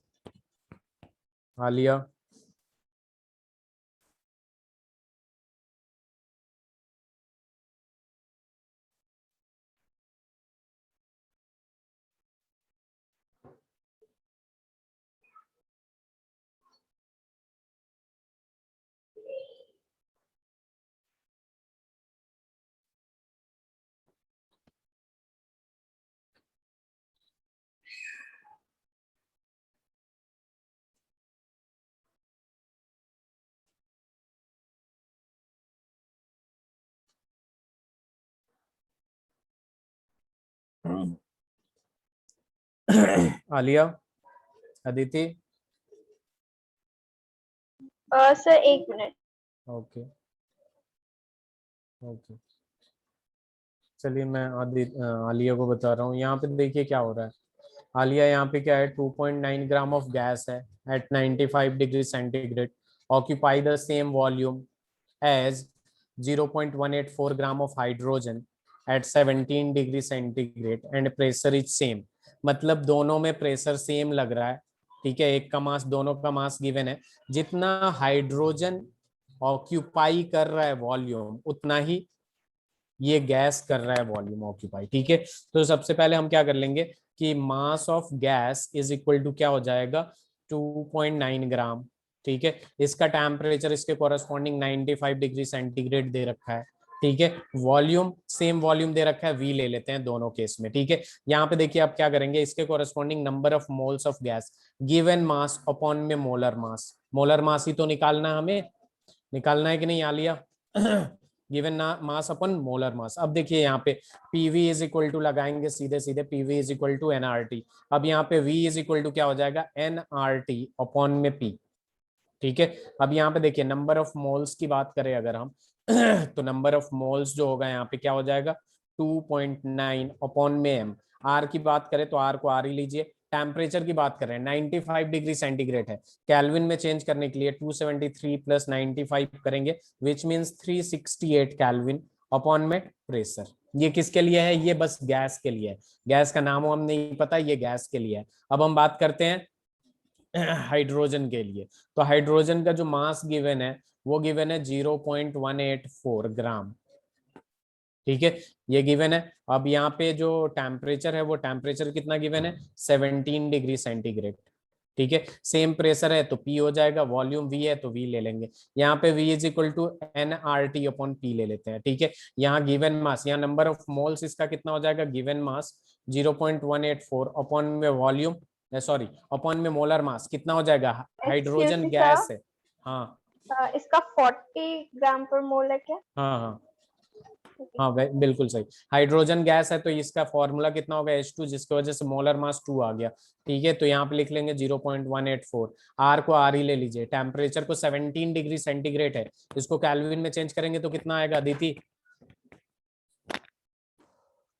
Alia. Alia, Aditi. Sir 1 minute. Okay okay. चलिए मैं आलिया को बता रहा हूँ। यहाँ पे देखिए क्या हो रहा है। आलिया यहाँ पे क्या है, 2.9 ग्राम ऑफ गैस है at 95 degree centigrade, occupy the same volume as 0.184 gram of hydrogen at 17 degree centigrade and pressure is same. मतलब दोनों में प्रेशर सेम लग रहा है, ठीक है। एक का मास, दोनों का मास गिवन है। जितना हाइड्रोजन ऑक्यूपाई कर रहा है वॉल्यूम, उतना ही ये गैस कर रहा है वॉल्यूम ऑक्यूपाई, ठीक है। तो सबसे पहले हम क्या कर लेंगे कि mass of gas is equal to क्या हो जाएगा, 2.9 ग्राम, ठीक है। इसका टेम्परेचर इसके कोरस्पॉन्डिंग 95 डिग्री सेंटीग्रेड दे रखा है, ठीक है। वॉल्यूम सेम वॉल्यूम दे रखा है, वी ले लेते हैं दोनों केस में, ठीक है। यहाँ पे देखिए आप क्या करेंगे, इसके corresponding number of moles of gas given mass upon में मोलर मास। मोलर मास ही तो निकालना हमें, निकालना है कि नहीं आलिया? गिवन मास अपन मोलर मास। अब देखिए यहाँ पे पीवी इज इक्वल टू लगाएंगे सीधे सीधे, PV is equal to NRT. अब यहाँ पे वी इज इक्वल टू क्या हो जाएगा, एनआरटी अपॉन में पी, ठीक है। अब यहाँ पे देखिए नंबर ऑफ मोल्स की बात करें अगर हम तो नंबर ऑफ मोल्स जो होगा यहाँ पे क्या हो जाएगा, 2.9 अपॉन में एम। आर की बात करें तो आर को आर ही लीजिए। टेम्परेचर की बात करें 95 डिग्री सेंटीग्रेड है, कैल्विन में चेंज करने के लिए 273 प्लस 95 करेंगे, विच मीन्स 368 कैल्विन अपॉन में प्रेशर। ये किसके लिए है, ये बस गैस के लिए है। गैस का नाम हम नहीं पता, ये गैस के लिए है। अब हम बात करते हैं हाइड्रोजन के लिए। तो हाइड्रोजन का जो मास गिवन है वो गिवन है 0.184 ग्राम, ठीक है। ये गिवन है। अब यहाँ पे जो टेम्परेचर है वो टेम्परेचर कितना गिवन है, 17 डिग्री सेंटीग्रेड, ठीक है। सेम प्रेशर है तो P हो जाएगा, वॉल्यूम V है तो V ले लेंगे। यहाँ पे V is equal to NRT upon P ले लेते हैं, ठीक है। यहाँ गिवन मास, यहाँ नंबर ऑफ मोल्स इसका कितना हो जाएगा, गिवन मास 0.184 अपॉन में वॉल्यूम, सॉरी अपॉन में मोलर मास कितना हो जाएगा, एक्सक्यूज हाइड्रोजन मी गैस सर, है। हाँ इसका 40 ग्राम पर मोल है क्या? हाँ हाँ हाँ बिल्कुल सही। हाइड्रोजन गैस है तो इसका फॉर्मूला कितना होगा, H2, जिसकी वजह से मोलर मास 2 आ गया, ठीक है। तो यहाँ पे लिख लेंगे 0.184। आर को आर ही ले लीजिए। टेम्परेचर को 17 डिग्री सेंटीग्रेड है, इसको कैल्विन में चेंज करेंगे तो कितना आएगा अदिति,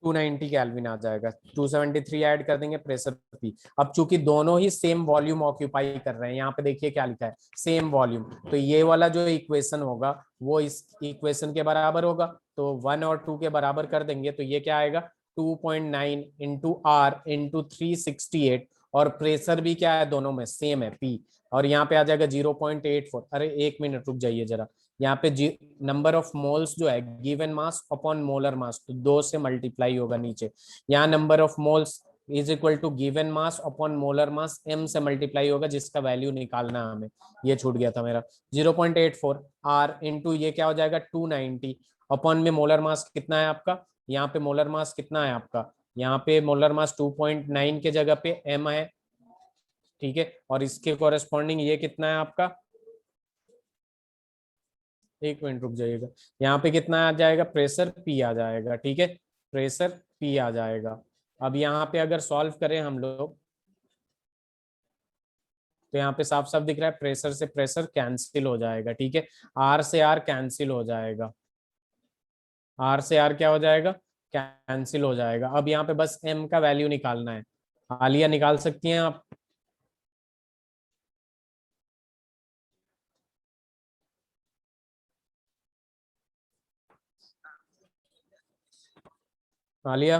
290 कैल्विन आ जाएगा। 273 ऐड कर देंगे, प्रेशर पी। अब चूंकि दोनों ही सेम वॉल्यूम ऑक्यूपाई कर रहे हैं, यहाँ पे देखिए क्या लिखा है, सेम वॉल्यूम, तो ये वाला जो इक्वेशन होगा वो इस इक्वेशन के बराबर होगा। तो 1 और 2 के बराबर कर देंगे तो ये क्या आएगा, 2.9 इंटू आर इंटू 368, और प्रेशर भी क्या है, दोनों में सेम है पी, और यहाँ पे आ जाएगा 0.84। अरे एक मिनट रुक जाइए जरा, यहाँ पे नंबर ऑफ मोल्स जो है given mass upon molar mass, तो 2 से मल्टीप्लाई होगा नीचे। यहाँ number of moles is equal to given mass upon molar mass, m से मल्टीप्लाई होगा, जिसका वैल्यू निकालना है हमें, ये छूट गया था मेरा। 0.84 आर इंटू ये क्या हो जाएगा 290 अपॉन में मोलर मास कितना है आपका, यहाँ पे मोलर मास कितना है आपका, यहाँ पे मोलर मास 2.9 के जगह पे m है, ठीक है। और इसके कोरेस्पॉन्डिंग ये कितना है आपका, एक मिनट रुक जाइएगा, यहाँ पे कितना आ जाएगा, प्रेशर P आ जाएगा, ठीक है। प्रेशर P आ जाएगा। अब यहाँ पे अगर सॉल्व करें हम लोग तो यहाँ पे साफ साफ दिख रहा है, प्रेशर से प्रेशर कैंसिल हो जाएगा, ठीक है। R से R कैंसिल हो जाएगा, R से R क्या हो जाएगा, कैंसिल हो जाएगा। अब यहाँ पे बस M का वैल्यू निकालना है। आलिया निकाल सकती हैं आप? आलिया,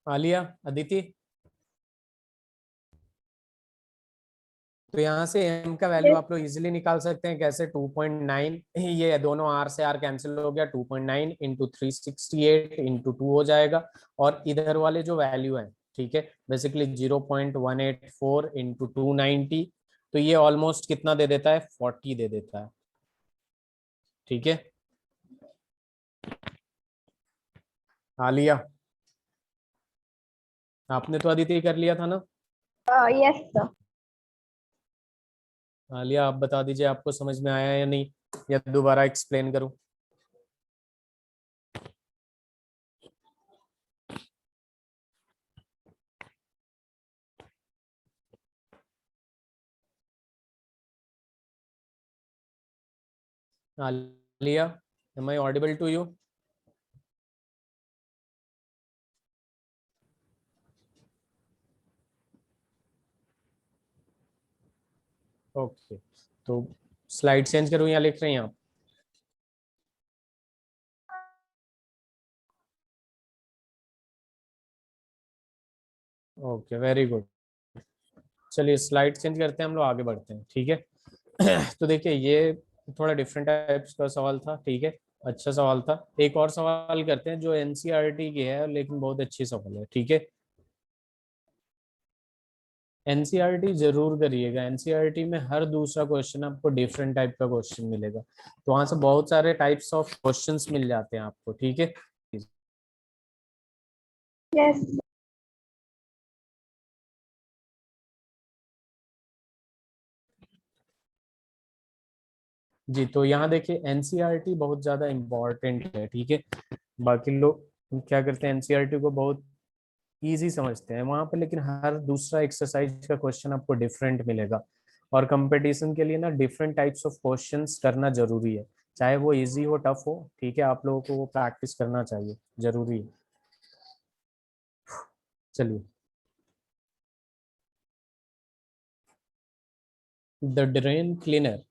आलिया, अदिति, तो यहाँ से m का वैल्यू आप लोग इजिली निकाल सकते हैं कैसे, 2.9, ये दोनों r से r कैंसिल हो गया, 2.9 इंटू 368 इंटू 2 हो जाएगा, और इधर वाले जो वैल्यू है, ठीक है, बेसिकली 0.184 इंटू 290 तो ये ऑलमोस्ट कितना दे देता है, 40 दे देता है। ठीक है, आलिया आपने तो अदिति कर लिया था ना। Yes sir. आलिया आप बता दीजिए आपको समझ में आया या नहीं, या दोबारा एक्सप्लेन करूं। Alia, am I audible to you? Okay, तो स्लाइड चेंज करूं या लिख रहे हैं आप। Okay, very good. चलिए स्लाइड चेंज करते हैं, हम लोग आगे बढ़ते हैं। ठीक है तो देखिए ये थोड़ा डिफरेंट टाइप्स का सवाल था। ठीक है, अच्छा सवाल था। एक और सवाल करते हैं जो एनसीईआरटी की है, लेकिन बहुत अच्छी सवाल है। ठीक है, एनसीईआरटी जरूर करिएगा। एनसीईआरटी में हर दूसरा क्वेश्चन आपको डिफरेंट टाइप का क्वेश्चन मिलेगा, तो वहां से बहुत सारे टाइप्स ऑफ क्वेश्चंस मिल जाते हैं आपको। ठीक है, यस। जी तो यहाँ देखिए एनसीईआरटी बहुत ज्यादा इम्पोर्टेंट है। ठीक है, बाकी लोग क्या करते हैं, एनसीईआरटी को बहुत इजी समझते हैं वहां पे, लेकिन हर दूसरा एक्सरसाइज का क्वेश्चन आपको डिफरेंट मिलेगा। और कंपटीशन के लिए ना डिफरेंट टाइप्स ऑफ क्वेश्चंस करना जरूरी है, चाहे वो इजी हो टफ हो। ठीक है, आप लोगों को वो प्रैक्टिस करना चाहिए, जरूरी है। चलिए, द ड्रेन क्लीनर,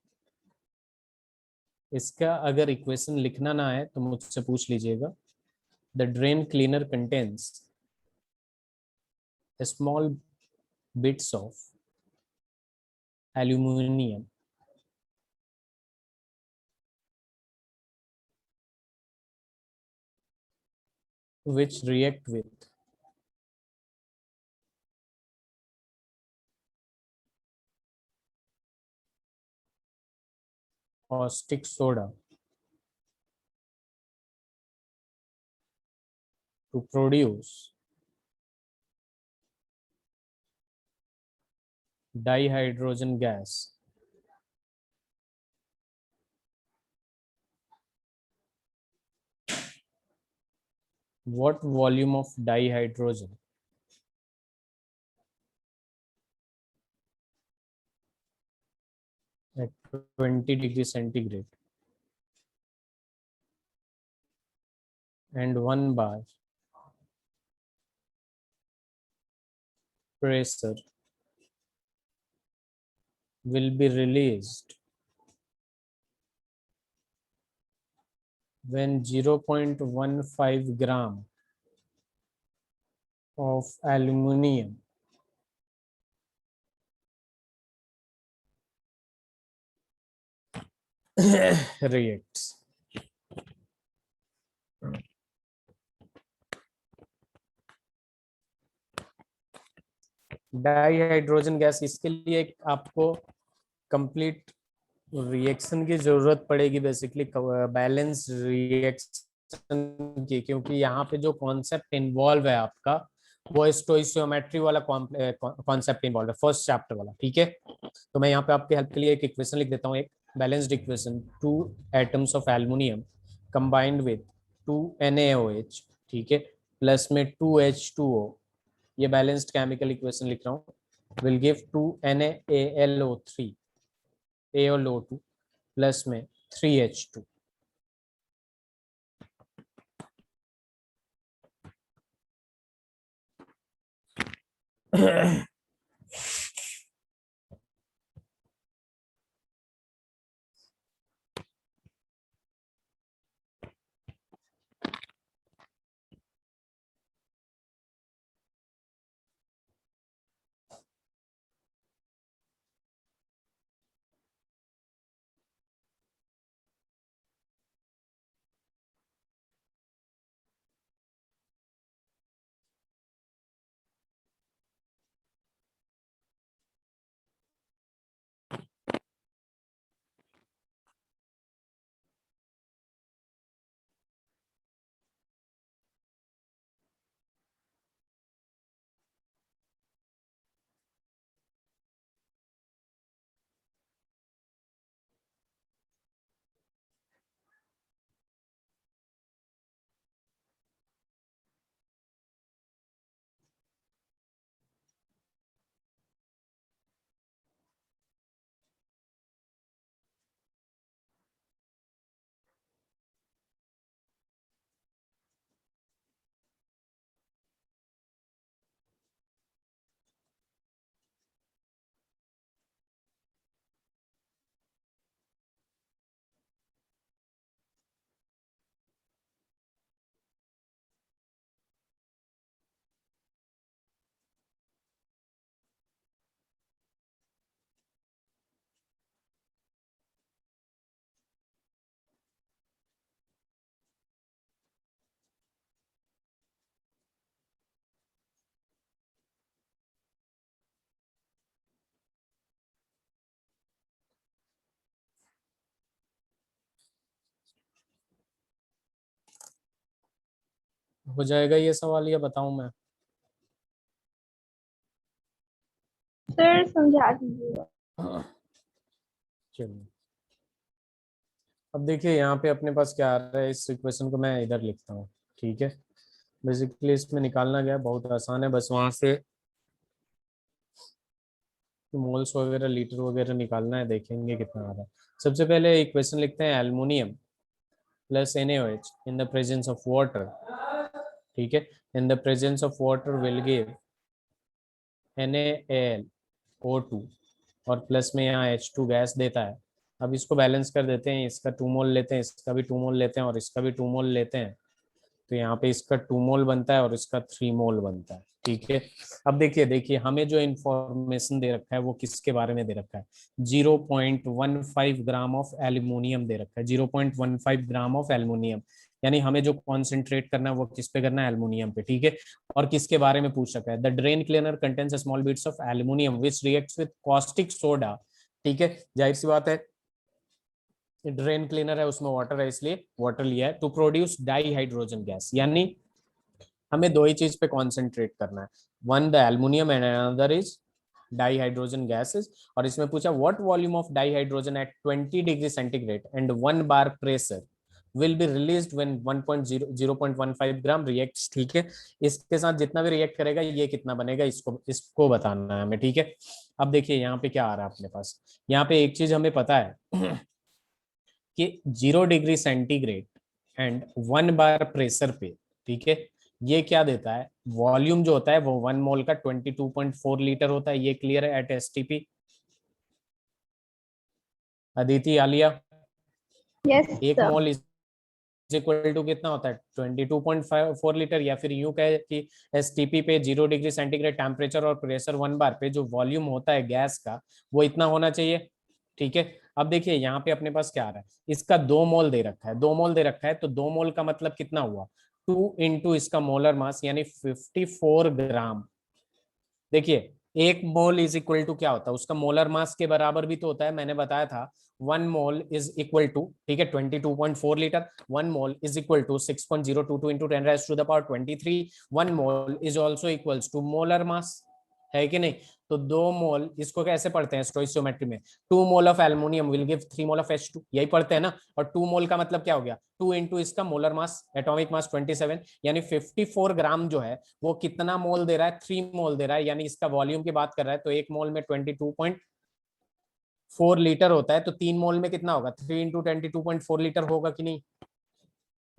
इसका अगर इक्वेशन लिखना ना है तो मुझसे पूछ लीजिएगा। The drain cleaner contains small bits of aluminium which react with caustic soda to produce dihydrogen gas. What volume of dihydrogen at 20 degrees centigrade and 1 bar pressure will be released when 0.15 gram of aluminium reacts. Dihydrogen gas, इसके लिए आपको complete reaction की जरूरत पड़ेगी, basically balance reaction की, क्योंकि यहाँ पे जो कॉन्सेप्ट इन्वॉल्व है आपका वो स्टोइशियोमेट्री वाला कॉन्सेप्ट इन्वॉल्व है, फर्स्ट चैप्टर वाला। ठीक है, तो मैं यहाँ पे आपके हेल्प के लिए एक इक्वेशन लिख देता हूँ। एक balanced equation, 2 atoms of aluminium combined with 2 NaOH, ठीक है, प्लस में 2H2O, ये बैलेंस्ड केमिकल इक्वेशन लिख रहा हूँ, will give 2NaAlO3 AlO2 plus में 3H2। हो जाएगा ये सवाल या बताऊं मैं? सर समझा दीजिएगा। चलिए, अब देखिए यहाँ पे अपने पास क्या आ रहा है, इस इक्वेशन को मैं इधर लिखता हूँ। ठीक है, बेसिकली इसमें निकालना क्या है, बहुत आसान है, बस वहां से मोल्स वगैरह लीटर वगैरह निकालना है, देखेंगे कितना आ रहा है। सबसे पहले इक्वेशन लिखते हैं, aluminium plus NaOH in the presence of water. ठीक है, in the presence of water will give NaAlO2, और प्लस में यहाँ H2 गैस देता है। अब इसको बैलेंस कर देते हैं, इसका 2 मोल लेते हैं, इसका भी 2 मोल लेते हैं, और इसका भी 2 मोल लेते हैं। तो यहाँ पे इसका 2 मोल बनता है और इसका 3 मोल बनता है। ठीक है, अब देखिए देखिए हमें जो इंफॉर्मेशन दे रखा है वो किसके बारे में दे रखा है, 0.15 ग्राम ऑफ एल्यूमिनियम दे रखा है, 0.15 ग्राम ऑफ एल्यूमिनियम। यानी हमें जो कॉन्सेंट्रेट करना है वो किस पे करना है, एल्यूमिनियम पे। ठीक है, और किसके बारे में पूछ रखा है, the drain cleaner contains small bits of aluminium which reacts with caustic soda. ठीक है, जाहिर सी बात है, ड्रेन क्लीनर है उसमें वाटर है, इसलिए वाटर लिया है, to produce dihydrogen gas. यानी हमें दो ही चीज पे कॉन्सेंट्रेट करना है, one the aluminium and another is dihydrogen gases. और इसमें पूछा what volume of dihydrogen at 20 degree centigrade and 1 bar pressure will be released when 0.15 gram reacts. ठीक है, इसके साथ जितना भी रिएक्ट करेगा ये कितना बनेगा, इसको इसको बताना है हमें। ठीक है, अब देखिए यहाँ पे क्या आ रहा है अपने पास, यहाँ पे एक चीज हमें पता है कि 0 degree centigrade and 1 bar pressure पे, ठीक है, ये क्या देता है, वॉल्यूम जो होता है वो 1 मोल का 22.4 लीटर होता है। ये क्लियर है at STP? Aditi, Aliya, yes एक sir. Mole is equal to कितना होता है, 22.4 लीटर। या फिर यूं कहे कि STP पे 0 डिग्री सेंटीग्रेड टेम्परेचर और प्रेशर 1 बार पे जो वॉल्यूम होता है गैस का वो इतना होना चाहिए। ठीक है, अब देखिए यहाँ पे अपने पास क्या आ रहा है, इसका 2 मोल दे रखा है, 2 मोल दे रखा है, तो 2 मोल का मतलब कितना हुआ, 2 इंटू इसका मोलर मास यानी 54 ग्राम। देखिए, 1 मोल इज इक्वल टू क्या होता है, उसका मोलर मास के बराबर भी तो होता है, मैंने बताया था 1 मोल इज इक्वल टू, ठीक है, 22.4 litre. 1 mole is equal to 6.022 into 10⁻⁻23। 1 mole is also equals to molar mass, है कि नहीं? तो 2 मोल, इसको कैसे पढ़ते हैं स्टोइचियोमेट्री में, 2 mole of aluminium will give 3 mole of H2, यही पढ़ते हैं ना। और 2 मोल का मतलब क्या हो गया, 2 इंटू इसका मोलर मास, एटॉमिक मास 27, यानी 54 ग्राम जो है वो कितना मोल दे रहा है, 3 मोल दे रहा है। यानी इसका वॉल्यूम की बात कर रहा है तो 1 मोल में 22.4 लीटर होता है, तो 3 मोल में कितना होगा, 3 इंटू 22.4 लीटर होगा कि नहीं,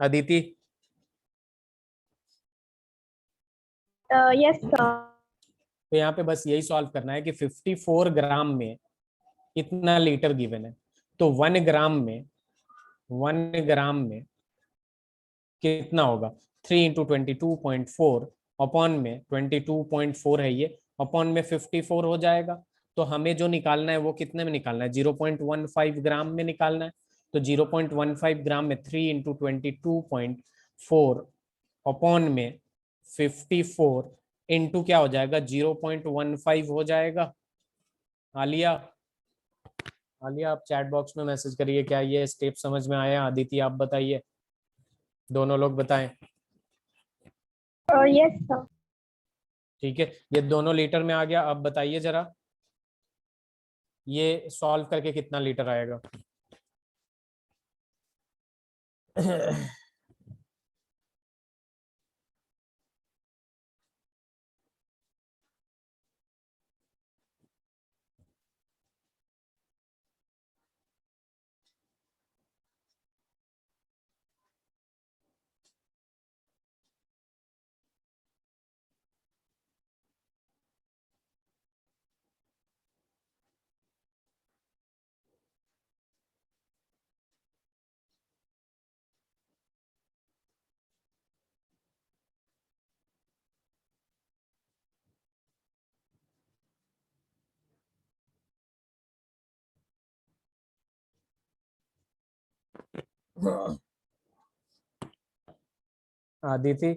अदिति? Yes sir. तो यहाँ पे बस यही सॉल्व करना है कि 54 ग्राम में कितना लीटर गिवन है। तो 1 ग्राम में कितना होगा, 3 इंटू 22.4 अपॉन में 22.4 है ये, अपॉन में 54 हो जाएगा। तो हमें जो निकालना है वो कितने में निकालना है, 0.15 ग्राम में निकालना है। तो 0.15 ग्राम में 3 इंटू 22.4 अपॉन में 54 इंटू क्या हो जाएगा, 0.15 हो जाएगा। आलिया, आलिया आप चैट बॉक्स में मैसेज करिए, क्या ये स्टेप समझ में आया? अदिति आप बताइए, दोनों लोग बताएं। Yes sir. ठीक है, ये दोनों लीटर में आ गया। अब बताइए जरा, ये सॉल्व करके कितना लीटर आएगा? Aditi,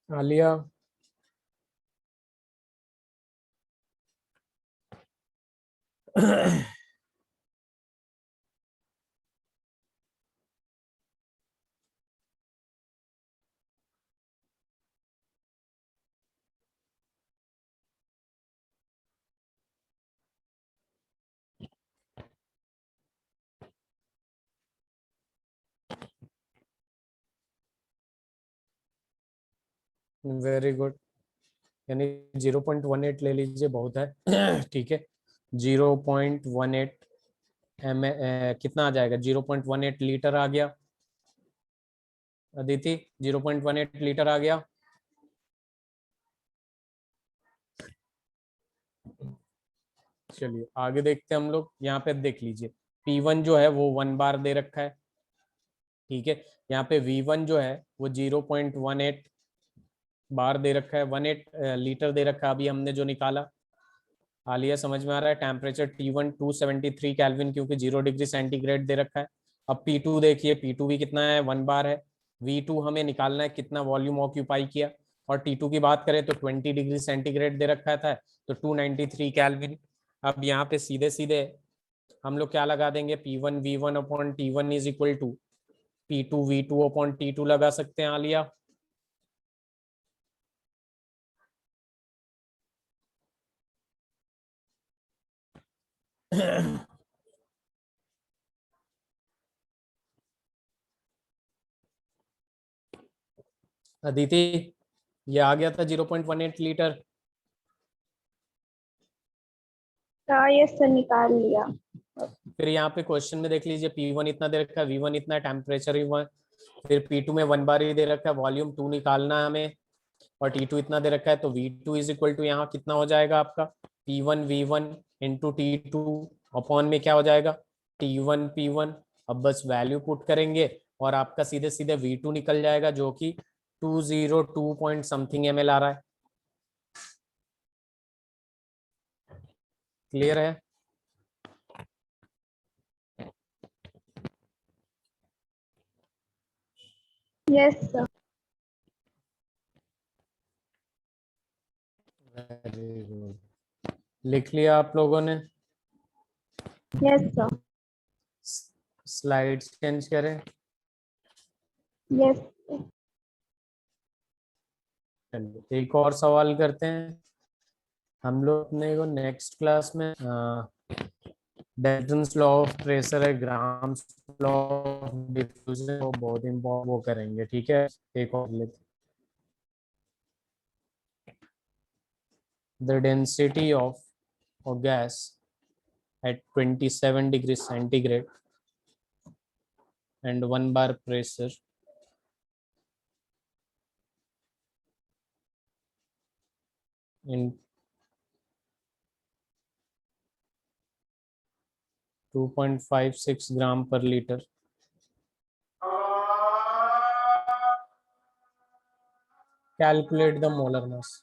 Alia, very good. यानी 0.18 ले लीजिए, बहुत है। ठीक है, 0.18 कितना आ जाएगा? 0.18 लीटर आ गया। अदिति, 0.18 लीटर आ गया। चलिए आगे देखते हैं हम लोग। यहाँ पे देख लीजिए, P1 जो है वो 1 बार दे रखा है। ठीक है, यहाँ पे V1 जो है वो 0.18 बार दे रखा है, 18 लीटर दे रखा है अभी हमने जो निकाला। आलिया, समझ में आ रहा है? टेम्परेचर T1 273 केल्विन, क्योंकि 0 डिग्री सेंटीग्रेड दे रखा है। अब P2 देखिए, P2 भी कितना है? 1 बार है। V2 हमें निकालना है कितना वॉल्यूम ऑक्यूपाई किया। और T2 की बात करें तो 20 डिग्री सेंटीग्रेड दे रखा था, तो 293 केल्विन। अब यहाँ पे सीधे सीधे हम लोग क्या लगा देंगे? P1 V1 upon T1 is equal to P2 V2 upon T2 लगा सकते हैं आलिया। अदिति, ये आ गया था 0.18 लीटर। हाँ ये सर निकाल लिया। फिर यहाँ पे क्वेश्चन में देख लीजिए, P1 इतना दे रखा है, V1 इतना है, टेम्परेचर भी 1। फिर P2 में 1 बार ही दे रखा है, वॉल्यूम 2 निकालना है हमें। और T2 इतना दे रखा है, तो V2 इज इक्वल टू यहाँ कितना हो जाएगा आपका? P1 V1 into T2 upon में क्या हो जाएगा? T1 P1। अब बस वैल्यू पुट करेंगे और आपका सीधे सीधे V2 निकल जाएगा, जो कि 202 पॉइंट समथिंग ml आ रहा है। क्लियर है? Yes sir. Very good. लिख लिया आप लोगों ने? Yes sir. स्लाइड चेंज करें? यस। चलिए एक और सवाल करते हैं हम लोग अपने को नेक्स्ट क्लास में। डाल्टन्स लॉ ऑफ प्रेशर है, ग्राम्स लॉ ऑफ डिफ्यूजन, वो बहुत इम्पोर्टेंट, वो करेंगे। ठीक है, एक और लेते। The density of a gas at 27 degrees centigrade and 1 bar pressure in 2.56 gram per liter. Calculate the molar mass.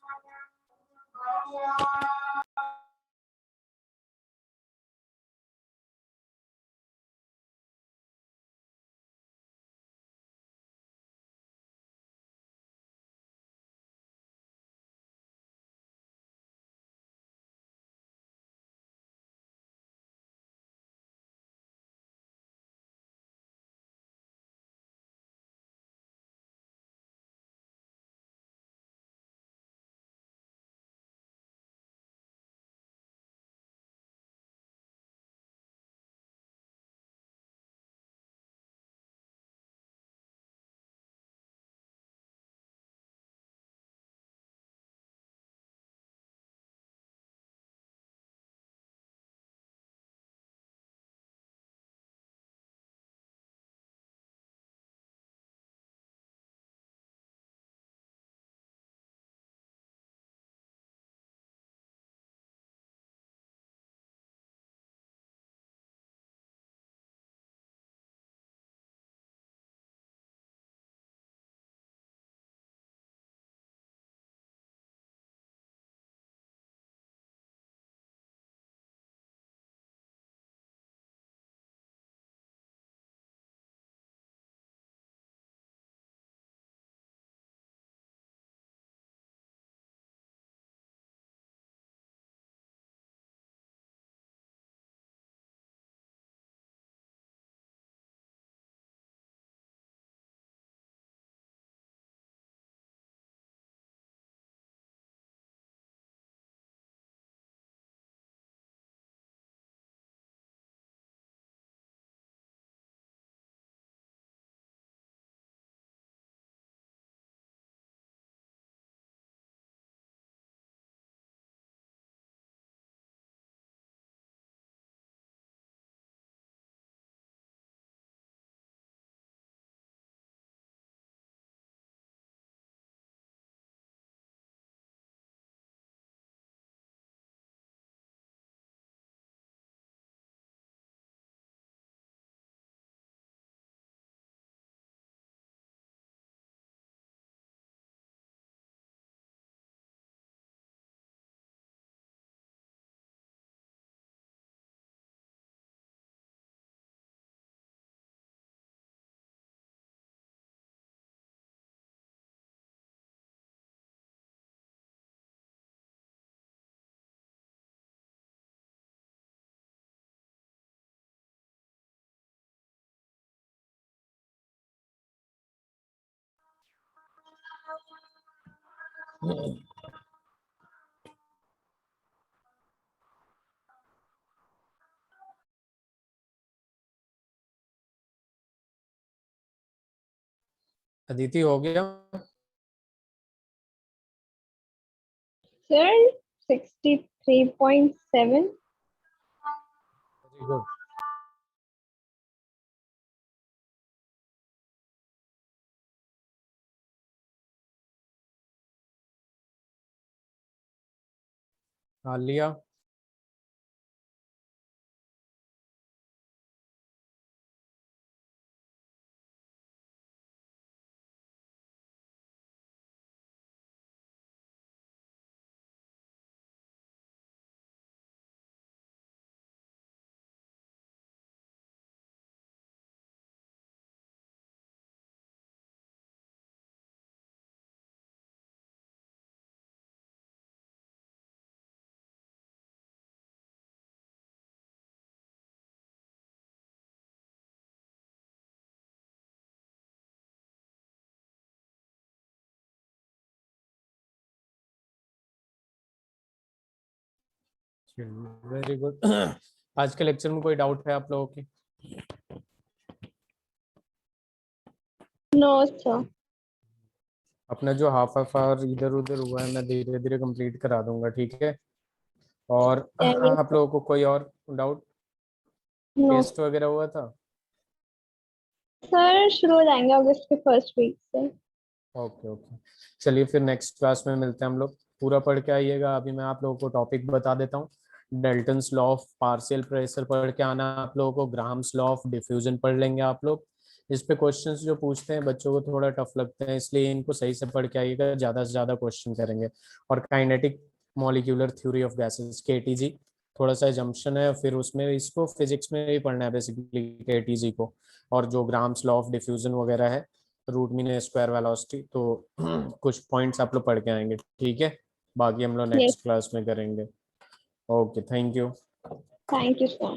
Aditi हो गया? Sir, 63.7. Very good. Alia? Very good. आज के लेक्चर में कोई डाउट है आप लोगों की? No, sir. अपना जो हाफ ऑफ आवर इधर उधर हुआ है मैं धीरे धीरे कंप्लीट करा दूंगा, ठीक है? और Yes, आप लोगों को कोई और डाउट? no, टेस्ट वगैरह हुआ था? सर शुरू हो जाएंगे अगस्त के फर्स्ट वीक से। ओके ओके, चलिए फिर नेक्स्ट क्लास में मिलते हैं हम लोग। पूरा पढ़ के आइएगा। अभी मैं आप लोगों को टॉपिक बता देता हूँ। Dalton's law of partial pressure पढ़ के आना आप लोगों को। ग्राहम्स लॉ ऑफ डिफ्यूजन पढ़ लेंगे आप लोग। इस पे क्वेश्चंस जो पूछते हैं बच्चों को थोड़ा टफ लगते हैं, इसलिए इनको सही से पढ़ के आइएगा। ज़्यादा से ज़्यादा क्वेश्चन करेंगे। और kinetic molecular theory of gases KTG थोड़ा सा जम्पशन है, फिर उसमें इसको फिजिक्स में भी पढ़ना है बेसिकली केटीजी को। और जो ग्राम्स लॉ ऑफ डिफ्यूजन वगैरह है, रूट मीन स्क्वायर वेलोसिटी, तो कुछ पॉइंट्स आप लोग पढ़ के आएंगे, ठीक है? बाकी हम लोग Yes, नेक्स्ट क्लास में करेंगे। Okay, thank you. thank you, sir.